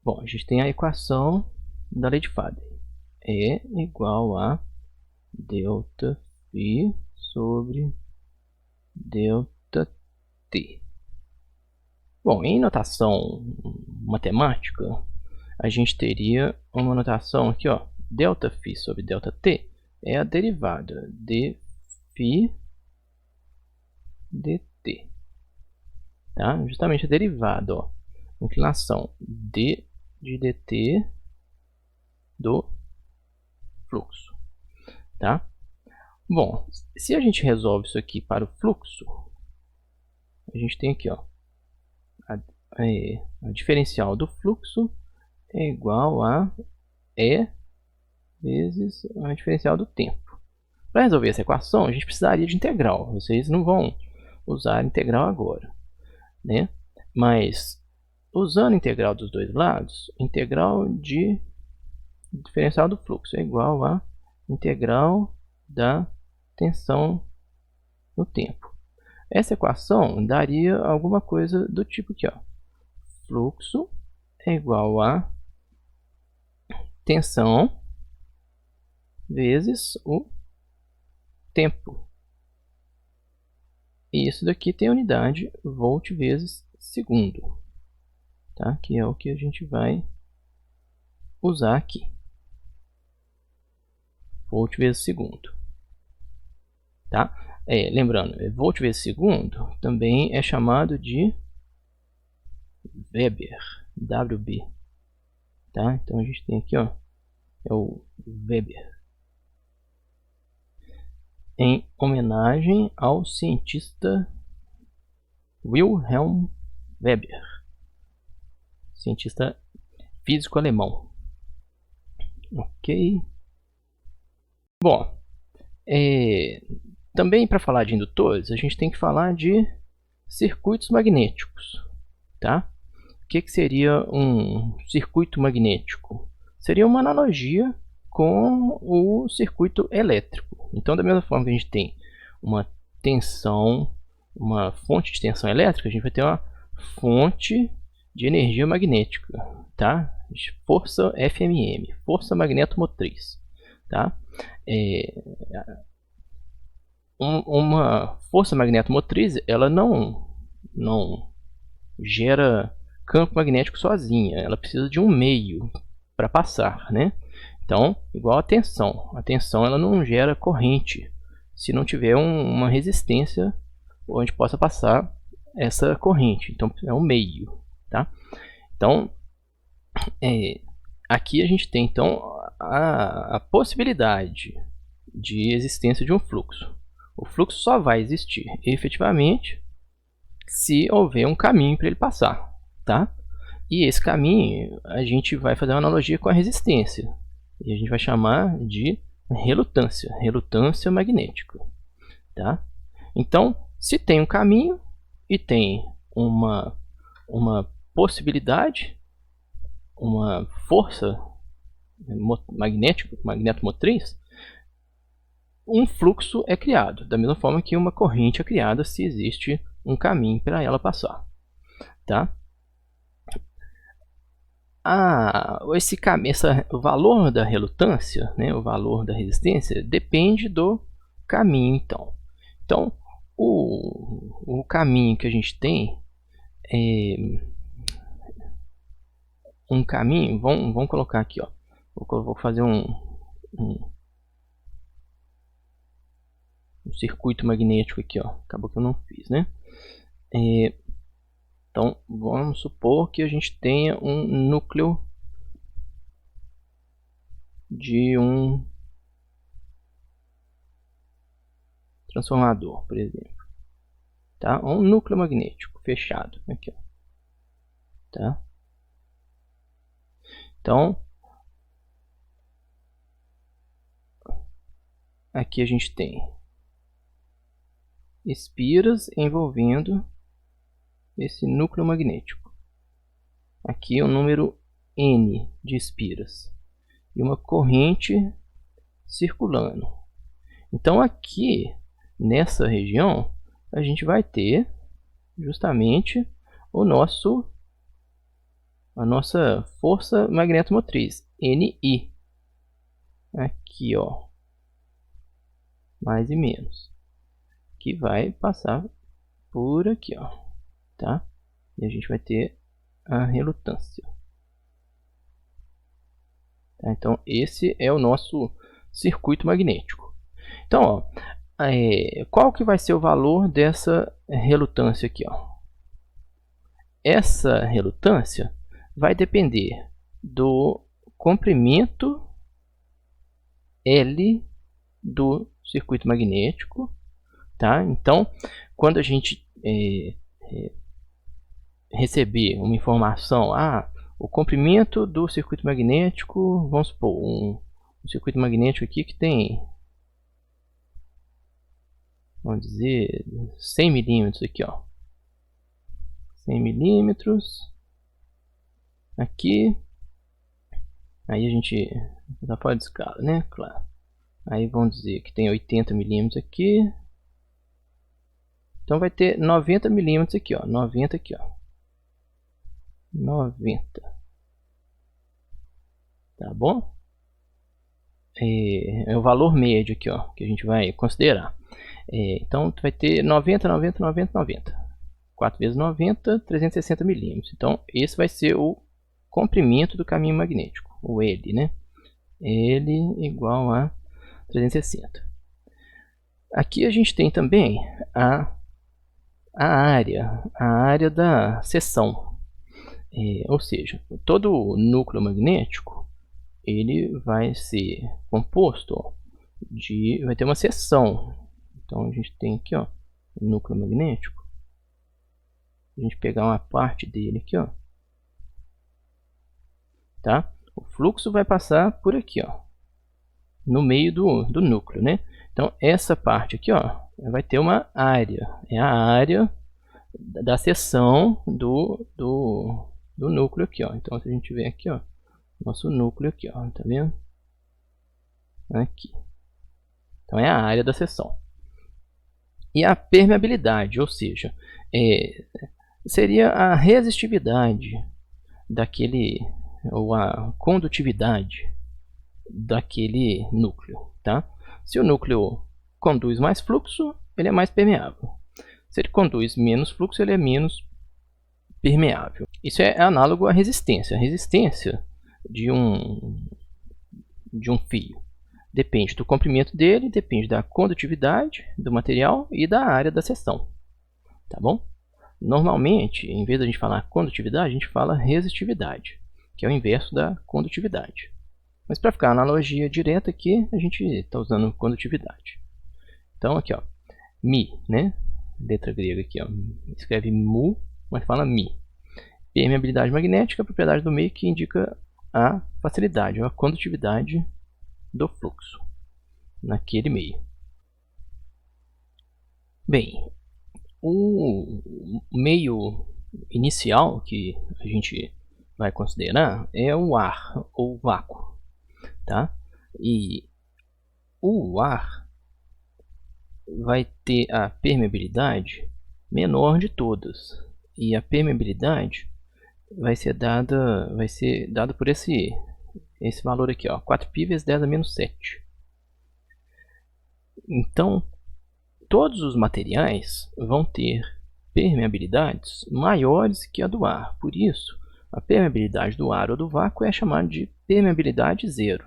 Bom, a gente tem a equação da lei de Faraday. E igual a delta V sobre delta T. Bom, em notação matemática, a gente teria uma notação aqui, ó, delta φ sobre delta T é a derivada de φ dt, tá? Justamente a derivada, ó, inclinação d de dt do fluxo, tá? Bom, se a gente resolve isso aqui para o fluxo, a gente tem aqui, ó, a diferencial do fluxo é igual a E vezes a diferencial do tempo. Para resolver essa equação, a gente precisaria de integral. Vocês não vão usar integral agora, né? Mas, usando integral dos dois lados, integral de diferencial do fluxo é igual a integral da tensão no tempo. Essa equação daria alguma coisa do tipo aqui, ó. Fluxo é igual a tensão vezes o tempo. E isso daqui tem a unidade volt vezes segundo, tá? Que é o que a gente vai usar aqui. Volt vezes segundo, tá? Lembrando, volt vezes segundo também é chamado de Weber, WB, tá? Então a gente tem aqui, ó, é o Weber, em homenagem ao cientista Wilhelm Weber, cientista físico alemão. Ok. Bom, também para falar de indutores, a gente tem que falar de circuitos magnéticos, tá? O que seria um circuito magnético? Seria uma analogia com o circuito elétrico. Então, da mesma forma que a gente tem uma tensão, uma fonte de tensão elétrica, a gente vai ter uma fonte de energia magnética, tá? Força FMM, força magnetomotriz, tá? Uma força magnetomotriz, ela não gera campo magnético sozinha, ela precisa de um meio para passar, né? Então, igual a tensão ela não gera corrente se não tiver uma resistência onde possa passar essa corrente. Então, é um meio, tá? Então, aqui a gente tem então a possibilidade de existência de um fluxo. O fluxo só vai existir efetivamente se houver um caminho para ele passar, tá? E esse caminho a gente vai fazer uma analogia com a resistência. E a gente vai chamar de relutância magnética, tá? Então, se tem um caminho e tem uma possibilidade, uma força magnética, magnetomotriz, um fluxo é criado, da mesma forma que uma corrente é criada se existe um caminho para ela passar, tá? O valor da relutância, né, o valor da resistência, depende do caminho, então. Então, o caminho que a gente tem é um caminho, vamos colocar aqui, ó. Vou fazer um circuito magnético aqui, ó. Acabou que eu não fiz, né? Então, vamos supor que a gente tenha um núcleo de um transformador, por exemplo, tá? Um núcleo magnético fechado aqui, ó. Tá? Então, aqui a gente tem espiras envolvendo esse núcleo magnético. Aqui o número N de espiras e uma corrente circulando. Então aqui nessa região a gente vai ter justamente a nossa força magnetomotriz, NI. Aqui, ó. mais e menos, que vai passar por aqui, ó, tá? E a gente vai ter a relutância. Tá? Então esse é o nosso circuito magnético. Então, ó, qual que vai ser o valor dessa relutância aqui, ó? Essa relutância vai depender do comprimento L do circuito magnético, tá? Então, quando a gente receber uma informação, o comprimento do circuito magnético, vamos supor, um circuito magnético aqui que tem, vamos dizer, 100 milímetros aqui, ó, 100 milímetros aqui, aí a gente já fora de escala, né? Claro. Aí vamos dizer que tem 80 milímetros aqui, então vai ter 90 milímetros aqui, ó, 90 aqui, ó, 90, tá bom? É o valor médio aqui, ó, que a gente vai considerar. Então vai ter 90, 90, 90, 90. 4 vezes 90, 360 milímetros. Então esse vai ser o comprimento do caminho magnético, o L, né? L igual a 360. Aqui a gente tem também a área da seção. Ou seja, todo o núcleo magnético ele vai ser composto vai ter uma seção. Então a gente tem aqui, ó, o núcleo magnético. A gente pegar uma parte dele aqui, ó, tá? O fluxo vai passar por aqui, ó, no meio do núcleo, né? Então essa parte aqui, ó, vai ter uma área, é a área da seção do núcleo aqui, ó. Então se a gente vê aqui, ó, nosso núcleo aqui, ó, tá vendo? Aqui. Então é a área da seção. E a permeabilidade, ou seja, seria a resistividade daquele, ou a condutividade daquele núcleo, tá? Se o núcleo conduz mais fluxo, ele é mais permeável. Se ele conduz menos fluxo, ele é menos permeável. Isso é análogo à resistência. A resistência de um fio depende do comprimento dele, depende da condutividade do material e da área da seção, tá bom? Normalmente, em vez de a gente falar condutividade, a gente fala resistividade, que é o inverso da condutividade. Mas para ficar analogia direta aqui, a gente está usando condutividade. Então aqui, ó, Mi, né? Letra grega aqui, ó, escreve mu, mas fala Mi. Permeabilidade magnética, a propriedade do meio que indica a facilidade, ou a condutividade do fluxo naquele meio. Bem, o meio inicial que a gente vai considerar é o ar ou vácuo, tá? E o ar vai ter a permeabilidade menor de todas, e a permeabilidade vai ser dada por esse valor aqui, ó, 4π vezes 10 a menos 7. Então todos os materiais vão ter permeabilidades maiores que a do ar. Por isso, a permeabilidade do ar ou do vácuo é chamada de permeabilidade zero.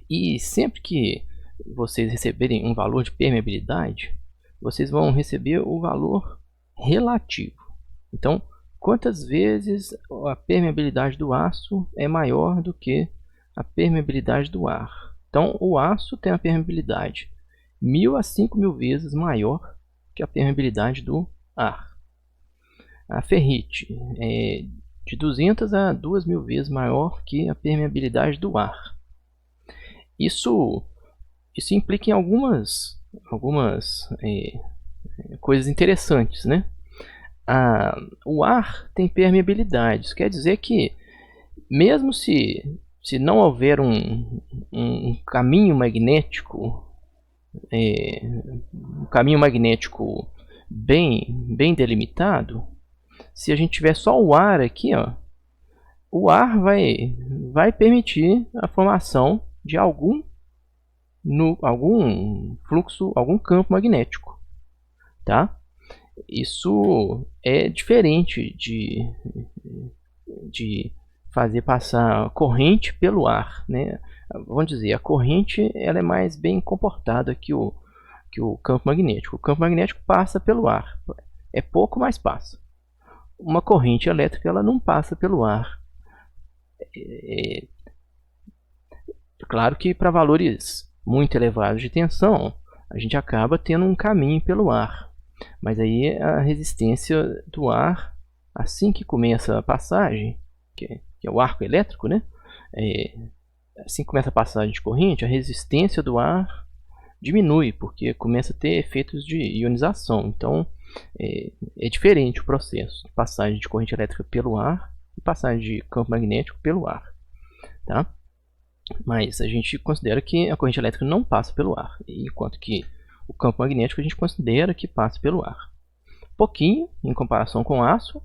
E sempre que vocês receberem um valor de permeabilidade, vocês vão receber o valor relativo. Então, quantas vezes a permeabilidade do aço é maior do que a permeabilidade do ar? Então, o aço tem a permeabilidade 1000 a 5000 vezes maior que a permeabilidade do ar. A ferrite é de 200 a 2000 vezes maior que a permeabilidade do ar. Isso implica em algumas coisas interessantes, né? O ar tem permeabilidade, isso quer dizer que mesmo se não houver um caminho magnético, bem delimitado, se a gente tiver só o ar aqui, ó, o ar vai permitir a formação de algum algum fluxo, algum campo magnético, tá? Isso é diferente de fazer passar corrente pelo ar, né? Vamos dizer, a corrente ela é mais bem comportada que o campo magnético. O campo magnético passa pelo ar, é pouco, mas passa. Uma corrente elétrica ela não passa pelo ar. Claro que para valores muito elevados de tensão, a gente acaba tendo um caminho pelo ar. Mas aí a resistência do ar, assim que começa a passagem, que é o arco elétrico, né? Assim que começa a passagem de corrente, a resistência do ar diminui, porque começa a ter efeitos de ionização. Então, é diferente o processo de passagem de corrente elétrica pelo ar e passagem de campo magnético pelo ar, tá? Mas a gente considera que a corrente elétrica não passa pelo ar, enquanto que o campo magnético a gente considera que passa pelo ar. Pouquinho em comparação com aço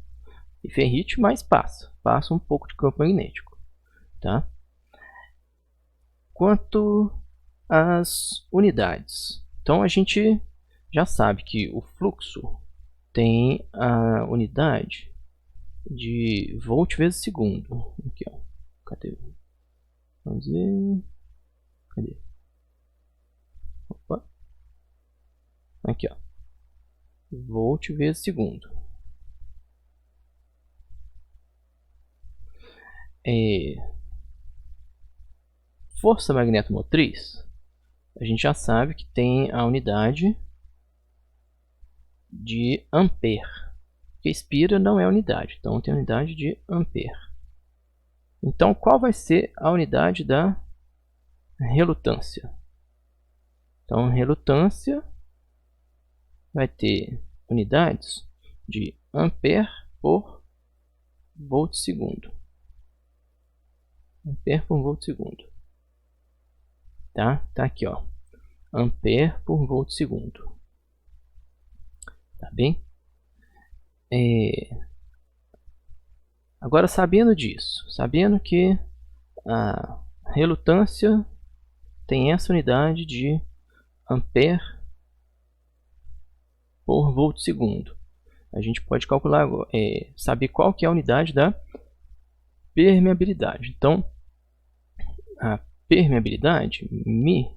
e ferrite, mas passa um pouco de campo magnético, tá? Quanto às unidades, então a gente já sabe que o fluxo tem a unidade de volt vezes segundo. Aqui, ó. Cadê? Vamos ver. Cadê? Opa. Aqui, ó. Volt vezes segundo. Força magnetomotriz, a gente já sabe que tem a unidade de ampere. Porque espira não é unidade, então tem a unidade de ampere. Então, qual vai ser a unidade da relutância? Então, relutância vai ter unidades de ampere por volt segundo. Ampere por volt segundo. Tá aqui, ó. Ampere por volt segundo. Tá bem? Agora, sabendo disso, sabendo que a relutância tem essa unidade de ampere por volt segundo, a gente pode calcular, saber qual que é a unidade da permeabilidade. Então, a permeabilidade, Mi,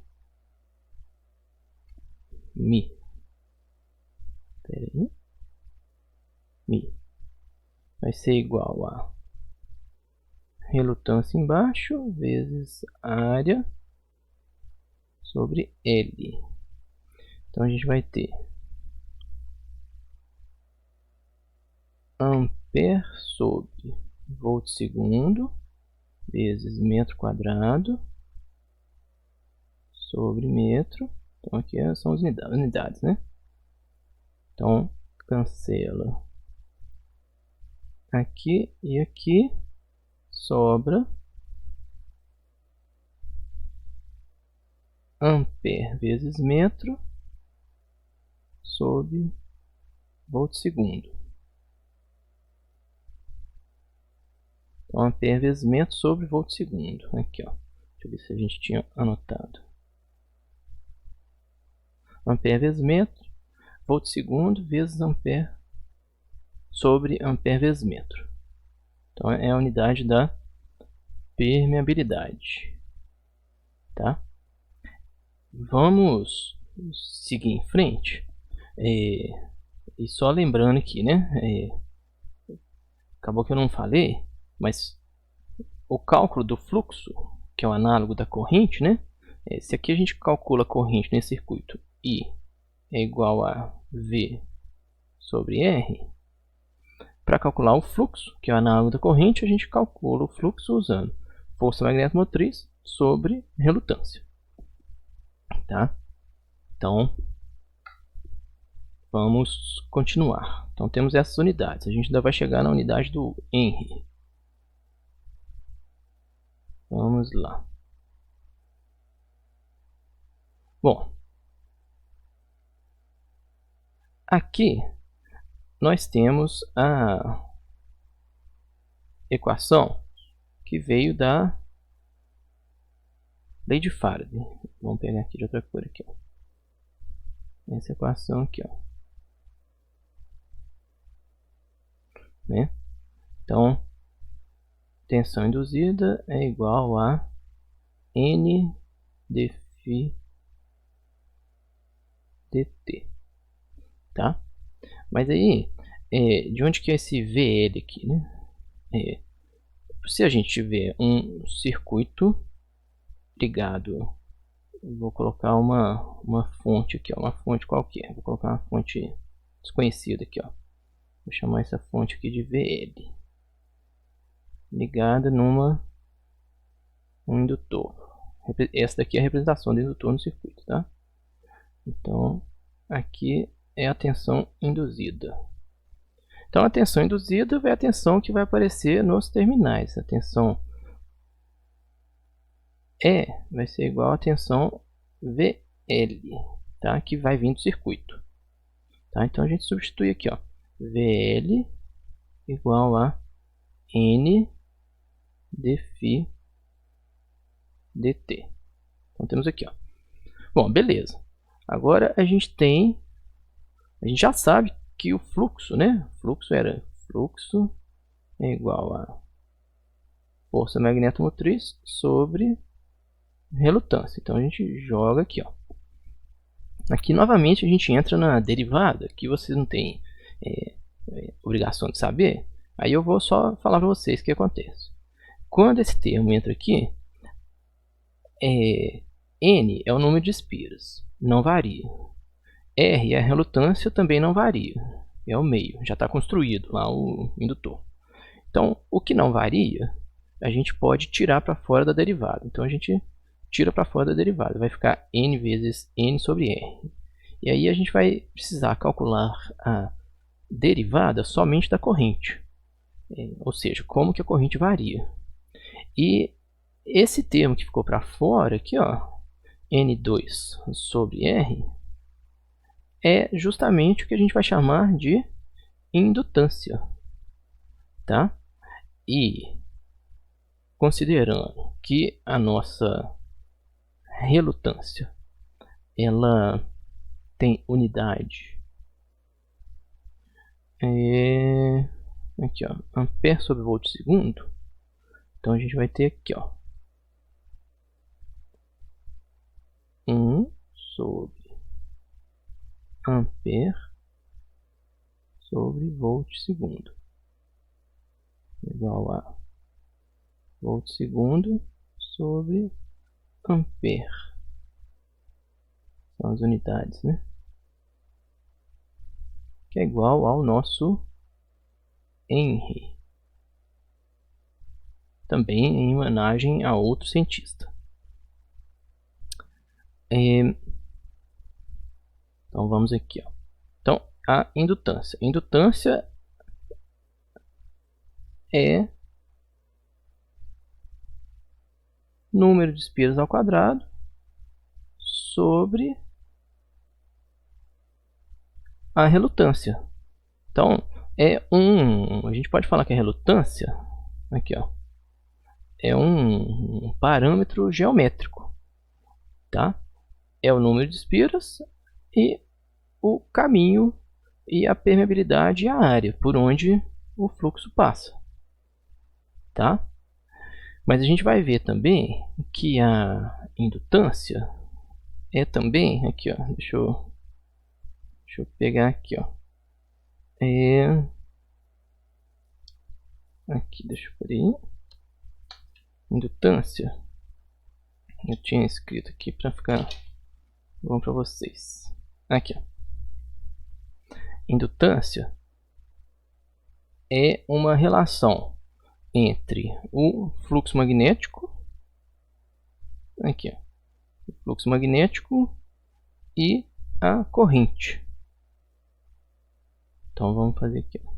vai ser igual a relutância embaixo vezes área sobre L. Então a gente vai ter ampere sobre volt segundo vezes metro quadrado sobre metro. Então aqui são as unidades, né? Então cancela aqui e aqui, sobra ampere vezes metro sobre volt segundo. Então, ampere vezes metro sobre volt segundo. Aqui, ó. Deixa eu ver se a gente tinha anotado. Ampere vezes metro, volt segundo vezes ampere sobre ampere vezes metro. Então, é a unidade da permeabilidade. Tá? Vamos seguir em frente. E só lembrando aqui, né? Acabou que eu não falei, mas o cálculo do fluxo, que é o análogo da corrente, né? Se aqui a gente calcula a corrente nesse circuito I é igual a V sobre R, para calcular o fluxo, que é o análogo da corrente, a gente calcula o fluxo usando força magnetomotriz sobre relutância. Tá? Então, vamos continuar. Então, temos essas unidades. A gente ainda vai chegar na unidade do Henry. Vamos lá. Bom, aqui nós temos a equação que veio da Lei de Faraday. Vamos pegar aqui de outra cor aqui, ó. Essa equação aqui, ó. Né? Então, tensão induzida é igual a N dφ dt, tá? Mas aí, de onde que é esse VL aqui, né? Se a gente tiver um circuito ligado, vou colocar uma fonte aqui, ó, uma fonte qualquer, vou colocar uma fonte desconhecida aqui, ó. Vou chamar essa fonte aqui de VL, ligada num indutor. Essa daqui é a representação do indutor no circuito, tá? Então, aqui é a tensão induzida. Então, a tensão induzida é a tensão que vai aparecer nos terminais. A tensão E vai ser igual a tensão VL, tá? Que vai vir do circuito. Tá? Então, a gente substitui aqui, ó, VL igual a N dφ dt. Então, temos aqui, ó. Bom, beleza. Agora a gente já sabe que o fluxo, né? Fluxo é igual a força magnetomotriz sobre relutância. Então a gente joga aqui, ó. Aqui novamente a gente entra na derivada, que vocês não têm obrigação de saber. Aí eu vou só falar para vocês o que acontece. Quando esse termo entra aqui, N é o número de espiras, não varia. R é a relutância, também não varia. É o meio, já está construído lá o indutor. Então, o que não varia, a gente pode tirar para fora da derivada. Então, a gente tira para fora da derivada. Vai ficar N vezes N sobre R. E aí a gente vai precisar calcular a derivada somente da corrente. Ou seja, como que a corrente varia. E esse termo que ficou para fora, aqui, ó, N2 sobre R, é justamente o que a gente vai chamar de indutância, tá? E considerando que a nossa relutância ela tem unidade aqui, ó, ampere sobre volt segundo, então a gente vai ter aqui, ó, 1 sobre ampere sobre volt segundo igual a volt segundo sobre ampere. São as unidades, né? Que é igual ao nosso Henry. Também em homenagem a outro cientista. Então vamos aqui, ó. Então a indutância. Indutância é número de espiras ao quadrado sobre a relutância. Então a gente pode falar que a relutância aqui, ó, é um parâmetro geométrico, tá? É o número de espiras e o caminho e a permeabilidade e a área por onde o fluxo passa, tá? Mas a gente vai ver também que a indutância é também aqui, ó, deixa eu pegar aqui, ó, aqui, deixa eu por aí, indutância, eu tinha escrito aqui para ficar bom para vocês, aqui, ó. Indutância é uma relação entre o fluxo magnético, aqui, ó, o fluxo magnético e a corrente. Então vamos fazer aqui, ó.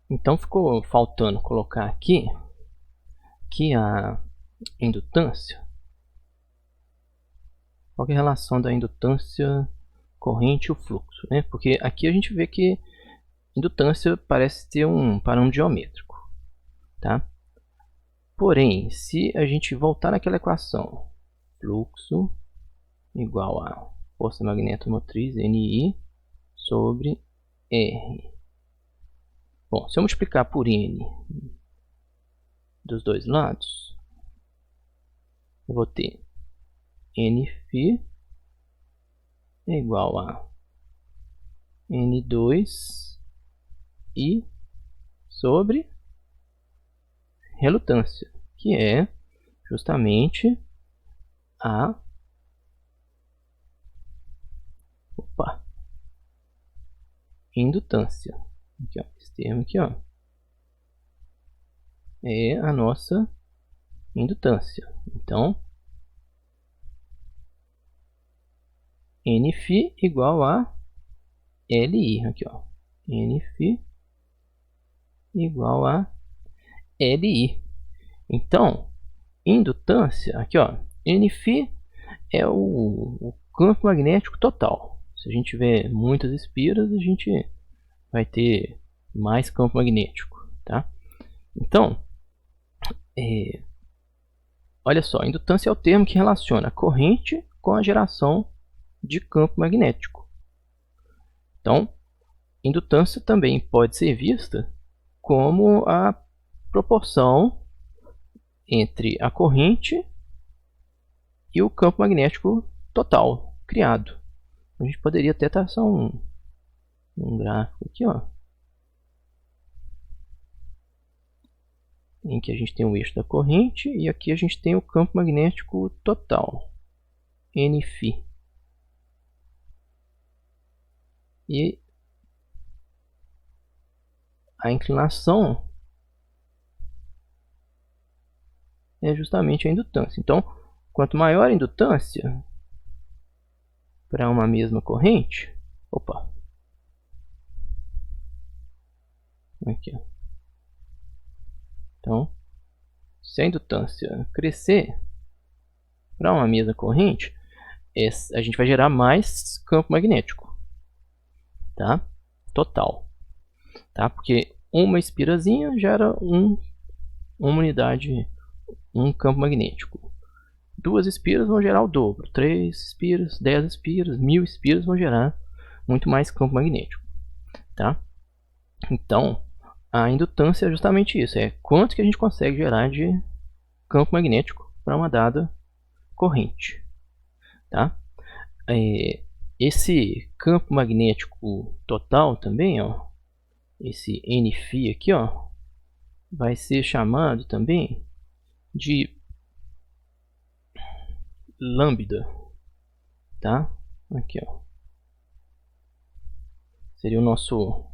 Então ficou faltando colocar aqui que a indutância, qual é a relação da indutância corrente e o fluxo, né? Porque aqui a gente vê que indutância parece ter um parâmetro geométrico, tá? Porém, se a gente voltar naquela equação, fluxo igual a força magnetomotriz, NI, sobre R. Bom, se eu multiplicar por N dos dois lados, eu vou ter Nφ é igual a N2 I sobre relutância, que é justamente a indutância. Aqui, ó, esse termo aqui, ó, é a nossa indutância. Então, Nφ igual a Li. Aqui, ó, Nφ igual a Li. Então, indutância, aqui, ó, Nφ é o campo magnético total. Se a gente tiver muitas espiras, a gente vai ter mais campo magnético, tá? Então, olha só, indutância é o termo que relaciona a corrente com a geração de campo magnético. Então, indutância também pode ser vista como a proporção entre a corrente e o campo magnético total criado. A gente poderia até traçar um gráfico aqui, ó, em que a gente tem o eixo da corrente e aqui a gente tem o campo magnético total, Nφ. E a inclinação é justamente a indutância. Então, quanto maior a indutância para uma mesma corrente, aqui, ó. Então, se a indutância crescer para uma mesma corrente, a gente vai gerar mais campo magnético, tá? Total, tá? Porque uma espirazinha gera uma unidade, um campo magnético. 2 espiras vão gerar o dobro, 3 espiras, 10 espiras, 1000 espiras vão gerar muito mais campo magnético, tá? Então, a indutância é justamente isso, é quanto que a gente consegue gerar de campo magnético para uma dada corrente, tá? Esse campo magnético total também, ó, esse Nφ aqui, ó, vai ser chamado também de lambda, tá? Aqui, ó, seria o nosso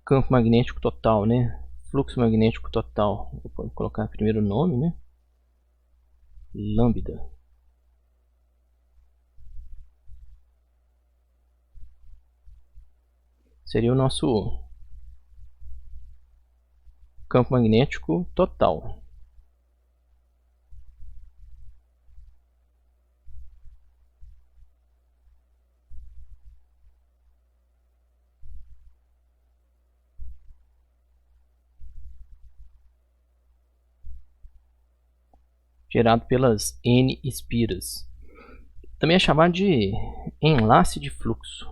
campo magnético total, né? Fluxo magnético total. Vou colocar primeiro o nome, né? Lambda. Seria o nosso campo magnético total. Gerado pelas N espiras. Também é chamado de enlace de fluxo.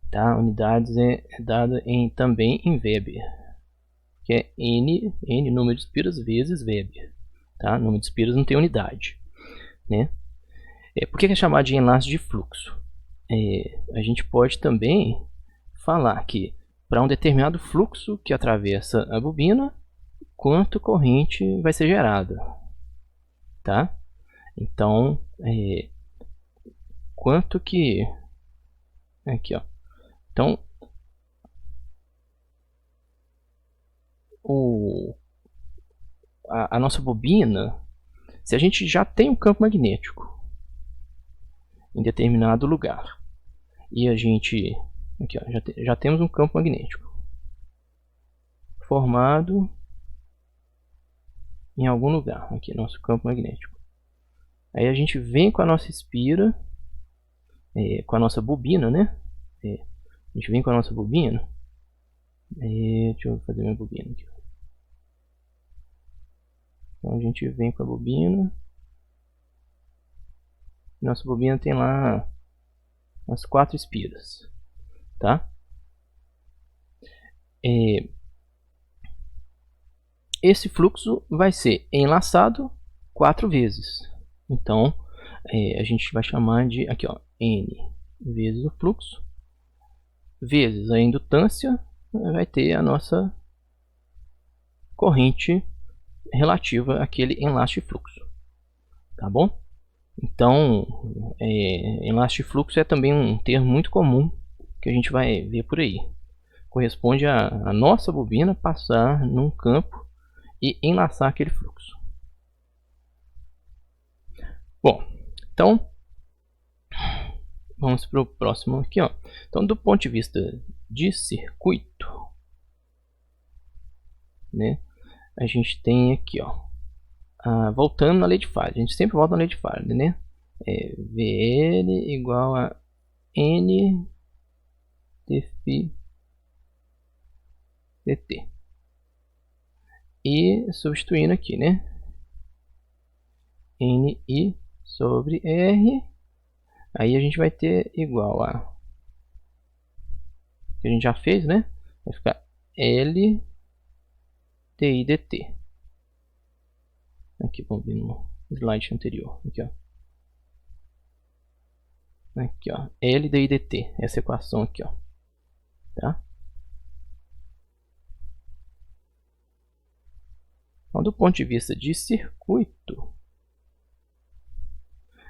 Tá? Unidades é dada também em Weber, que é N número de espiras vezes Weber. Tá? Número de espiras não tem unidade, né? Por que é chamado de enlace de fluxo? A gente pode também falar que para um determinado fluxo que atravessa a bobina, quanto corrente vai ser gerada, tá? Então, quanto que aqui, ó. Então, a nossa bobina, se a gente já tem um campo magnético em determinado lugar e a gente aqui, ó, já temos um campo magnético formado em algum lugar, aqui, nosso campo magnético. Aí a gente vem com a nossa espira, com a nossa bobina, né? A gente vem com a nossa bobina. Deixa eu fazer minha bobina aqui. Então a gente vem com a bobina. Nossa bobina tem lá as 4 espiras, tá? Esse fluxo vai ser enlaçado 4 vezes. Então a gente vai chamar de aqui, ó, N vezes o fluxo vezes a indutância, vai ter a nossa corrente relativa àquele enlace de fluxo, tá bom? Então, enlace de fluxo é também um termo muito comum que a gente vai ver por aí. Corresponde a nossa bobina passar num campo e enlaçar aquele fluxo. Bom, então vamos para o próximo aqui, ó. Então, do ponto de vista de circuito, né, a gente tem aqui, ó, voltando na lei de Faraday. A gente sempre volta na lei de Faraday, né? VL igual a N dφ dt. E substituindo aqui, né? Ni sobre R. Aí a gente vai ter igual a, que a gente já fez, né? Vai ficar L di dt. Aqui, vamos ver no slide anterior. Aqui, ó. Aqui, ó. L di dt. Essa equação aqui, ó. Tá? Então, do ponto de vista de circuito,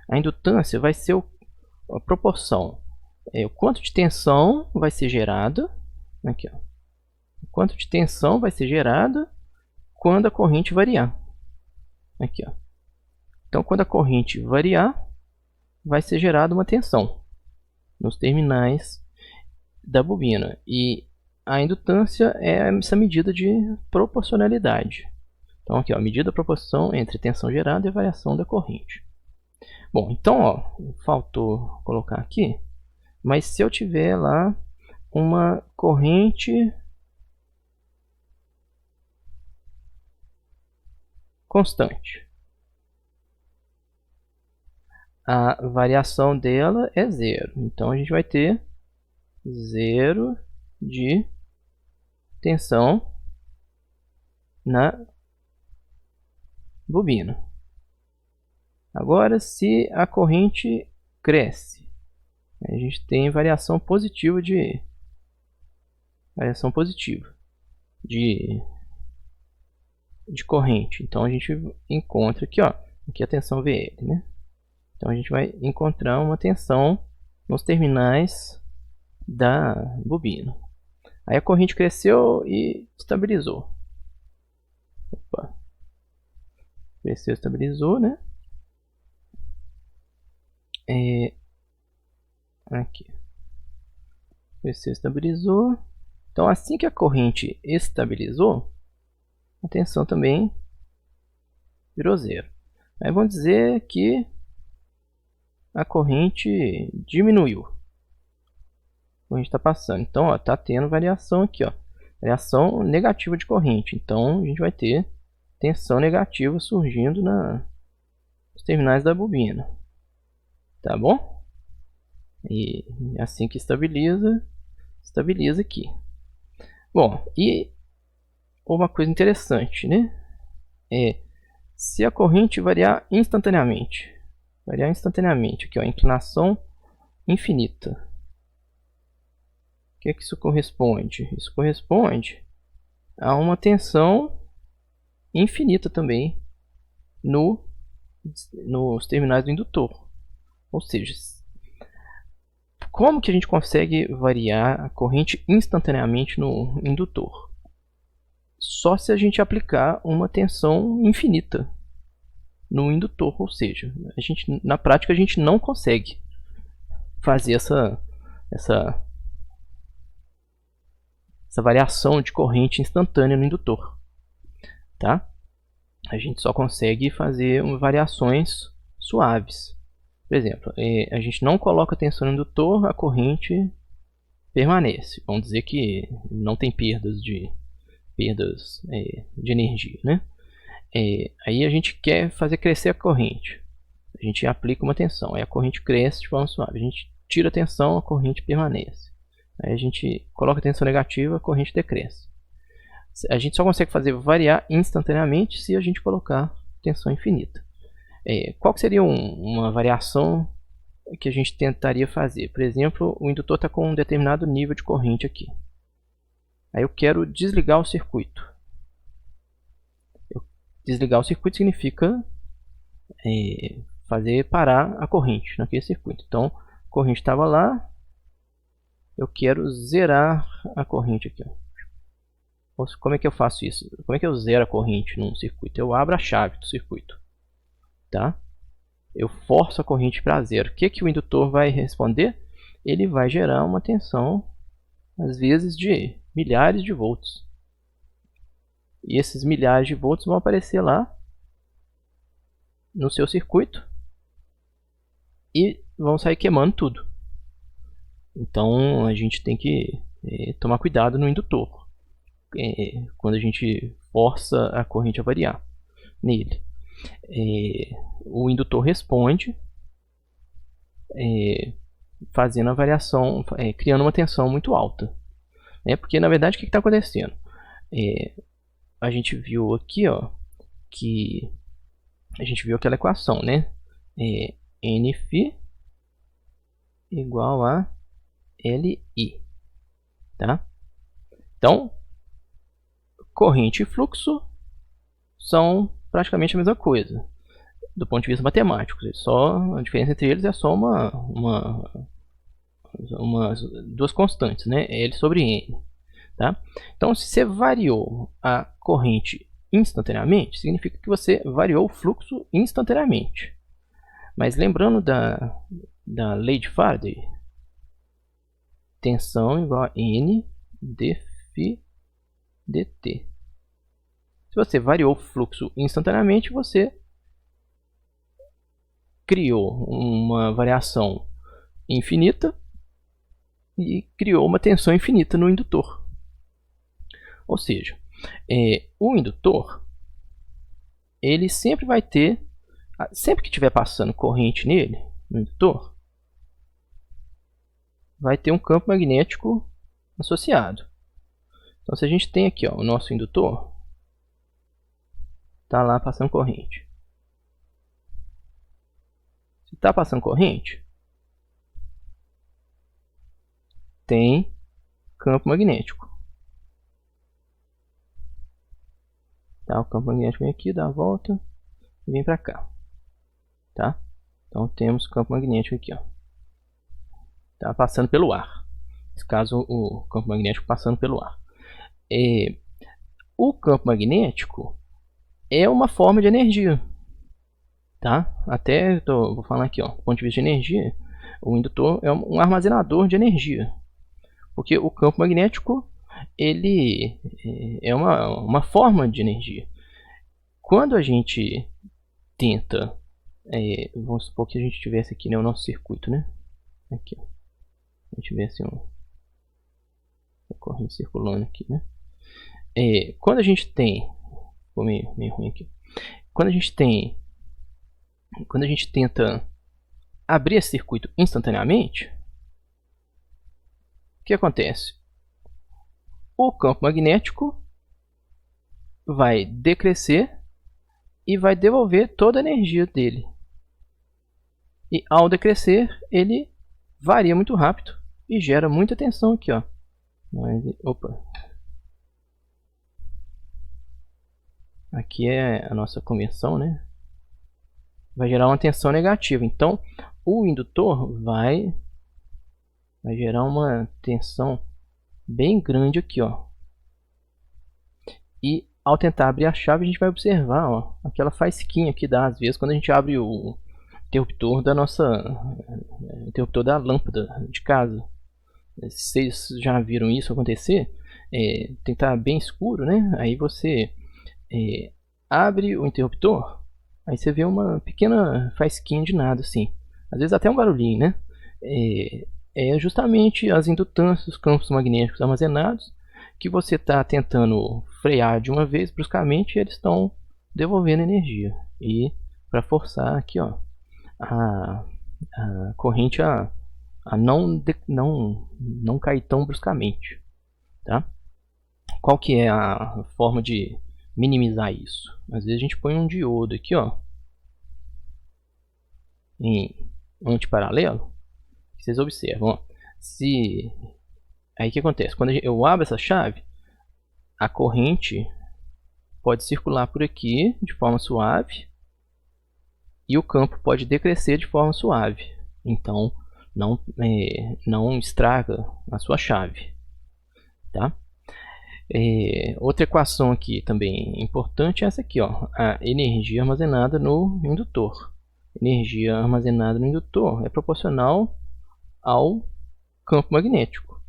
a indutância vai ser a proporção. O quanto de tensão vai ser gerada. Aqui, ó. O quanto de tensão vai ser gerada quando a corrente variar. Aqui, ó. Então, quando a corrente variar, vai ser gerada uma tensão nos terminais da bobina. E a indutância é essa medida de proporcionalidade. Então, aqui, ó, a medida da proporção entre tensão gerada e a variação da corrente. Bom, então, ó, faltou colocar aqui, mas se eu tiver lá uma corrente constante, a variação dela é 0. Então a gente vai ter 0 de tensão na bobina. Agora, se a corrente cresce, a gente tem variação positiva de corrente. Então a gente encontra aqui, ó, aqui a tensão VL, né? Então a gente vai encontrar uma tensão nos terminais da bobina. Aí a corrente cresceu e estabilizou. Opa. Cresceu, estabilizou, né? Aqui. Cresceu, estabilizou. Então assim que a corrente estabilizou, a tensão também virou 0. Aí vamos dizer que a corrente diminuiu. A corrente está passando. Então está tendo variação aqui, ó, variação negativa de corrente. Então a gente vai ter tensão negativa surgindo nos terminais da bobina. Tá bom? E assim que estabiliza aqui. Bom, e uma coisa interessante, né? Se a corrente variar instantaneamente, aqui, ó, inclinação infinita. O que é que isso corresponde? Isso corresponde a uma tensão infinita também nos terminais do indutor. Ou seja, como que a gente consegue variar a corrente instantaneamente no indutor? Só se a gente aplicar uma tensão infinita no indutor, ou seja, na prática a gente não consegue fazer essa variação de corrente instantânea no indutor, tá? a gente só consegue fazer variações suaves. Por exemplo, a gente não coloca tensão no indutor, a corrente permanece. Vamos dizer que não tem perdas de energia, né? Aí a gente quer fazer crescer a corrente. A gente aplica uma tensão, aí a corrente cresce de forma suave. A gente tira a tensão, a corrente permanece. Aí a gente coloca a tensão negativa, a corrente decresce. A gente só consegue fazer variar instantaneamente se a gente colocar tensão infinita. Qual que seria uma variação que a gente tentaria fazer? Por exemplo, o indutor está com um determinado nível de corrente aqui. Aí eu quero desligar o circuito. Desligar o circuito significa fazer parar a corrente naquele circuito. Então, a corrente estava lá, eu quero zerar a corrente aqui. Como é que eu faço isso? Como é que eu zero a corrente num circuito? Eu abro a chave do circuito, tá? Eu forço a corrente para zero. O que o indutor vai responder? Ele vai gerar uma tensão, às vezes, de milhares de volts. E esses milhares de volts vão aparecer lá no seu circuito e vão sair queimando tudo. Então a gente tem que tomar cuidado no indutor quando a gente força a corrente a variar nele. O indutor responde fazendo a variação, criando uma tensão muito alta, porque na verdade o que está acontecendo? A gente viu aqui, ó, que a gente viu aquela equação, né? Nφ igual a Li, tá? Então, corrente e fluxo são praticamente a mesma coisa do ponto de vista matemático. Só a diferença entre eles é só duas constantes, né? L sobre N, tá? Então, se você variou a corrente instantaneamente, significa que você variou o fluxo instantaneamente. Mas lembrando da lei de Faraday, tensão igual a N dφ dt. Se você variou o fluxo instantaneamente, você criou uma variação infinita e criou uma tensão infinita no indutor. Ou seja, o indutor, ele sempre vai ter, sempre que estiver passando corrente nele, no indutor, vai ter um campo magnético associado. Então, se a gente tem aqui, ó, o nosso indutor, está lá passando corrente. Se está passando corrente, tem campo magnético. Tá, o campo magnético vem aqui, dá a volta e vem para cá. Tá? Então temos campo magnético aqui, ó. Tá passando pelo ar. Nesse caso, o campo magnético passando pelo ar. O campo magnético é uma forma de energia, tá? Até vou falar aqui, ó, do ponto de vista de energia, o indutor é um armazenador de energia, porque o campo magnético ele é uma forma de energia. Quando a gente tenta, vamos supor que a gente tivesse aqui, né, o nosso circuito, né? Aqui, ó. A gente tivesse uma corrente circulando aqui, né? Quando a gente tem, ficou meio ruim aqui. Quando a gente tenta abrir esse circuito instantaneamente, o que acontece? O campo magnético vai decrescer e vai devolver toda a energia dele. E ao decrescer, ele varia muito rápido e gera muita tensão aqui, ó. Opa. Aqui é a nossa conversão, né? Vai gerar uma tensão negativa. Então, o indutor vai gerar uma tensão bem grande aqui, ó. E ao tentar abrir a chave, a gente vai observar, ó, aquela faísquinha que dá às vezes quando a gente abre o interruptor da lâmpada de casa. Se vocês já viram isso acontecer, tem que estar bem escuro, né? Aí você abre o interruptor, aí você vê uma pequena faísquinha de nada assim, às vezes até um barulhinho, né? É justamente as indutâncias, os campos magnéticos armazenados, que você está tentando frear de uma vez bruscamente, e eles estão devolvendo energia. E para forçar aqui, ó, a corrente a não cair tão bruscamente, tá? Qual que é a forma de minimizar isso? Às vezes a gente põe um diodo aqui, ó, em antiparalelo. Vocês observam, ó, aí o que acontece? Quando eu abro essa chave, a corrente pode circular por aqui de forma suave e o campo pode decrescer de forma suave. Então não estraga a sua chave, tá? Outra equação aqui também importante é essa aqui, ó, a energia armazenada no indutor. Energia armazenada no indutor é proporcional ao campo magnético,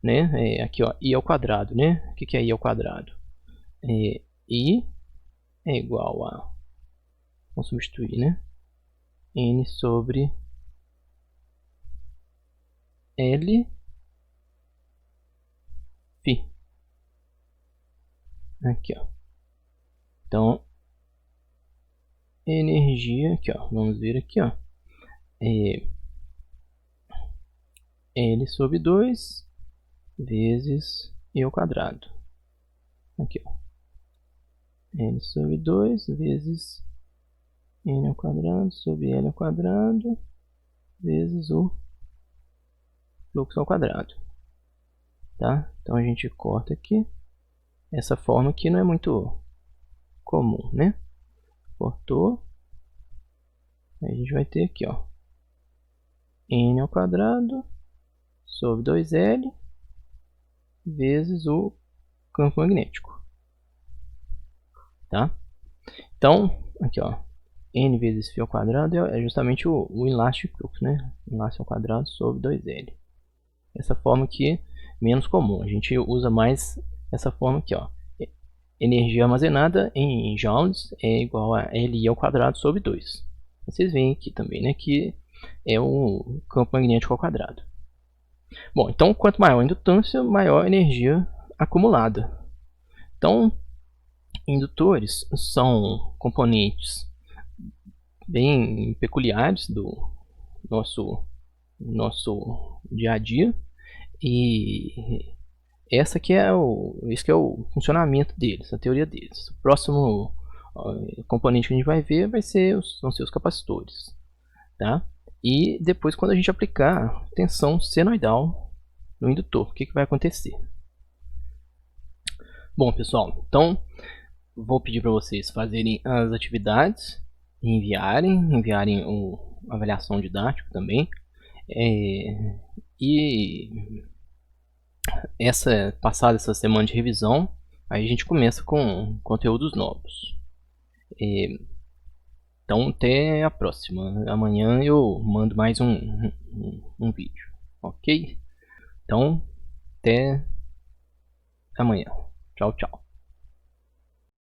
né? Aqui, ó, I ao quadrado, né? O que é I ao quadrado? I é igual a, vamos substituir, né? N sobre L φ. Aqui, ó. Então, energia, aqui, ó, vamos ver aqui, ó, L sobre 2 vezes E ao quadrado. Aqui, ó. L sobre 2 vezes N ao quadrado sobre L ao quadrado vezes o fluxo ao quadrado. Tá? Então a gente corta aqui. Essa forma aqui não é muito comum, né? Cortou. Aí a gente vai ter aqui, ó, N ao quadrado sobre 2L vezes o campo magnético. Tá? Então, aqui, ó, N vezes φ ao quadrado é justamente o enlace de fluxo, né? Enlace ao quadrado sobre 2L. Essa forma aqui é menos comum. A gente usa mais essa forma aqui, ó. Energia armazenada em joules é igual a Li ao quadrado sobre 2. Vocês veem aqui também, né, que é o campo magnético ao quadrado. Bom, então quanto maior a indutância, maior a energia acumulada. Então, indutores são componentes bem peculiares do nosso dia a dia, e esse que é o funcionamento deles, a teoria deles. O próximo componente que a gente vai ver são seus capacitores, tá? E depois, quando a gente aplicar tensão senoidal no indutor, o que vai acontecer? Bom, pessoal, então vou pedir para vocês fazerem as atividades e enviarem a avaliação didática também. E passada essa semana de revisão, aí a gente começa com conteúdos novos. Então até a próxima. Amanhã eu mando mais um vídeo, ok? Então até amanhã. Tchau, tchau.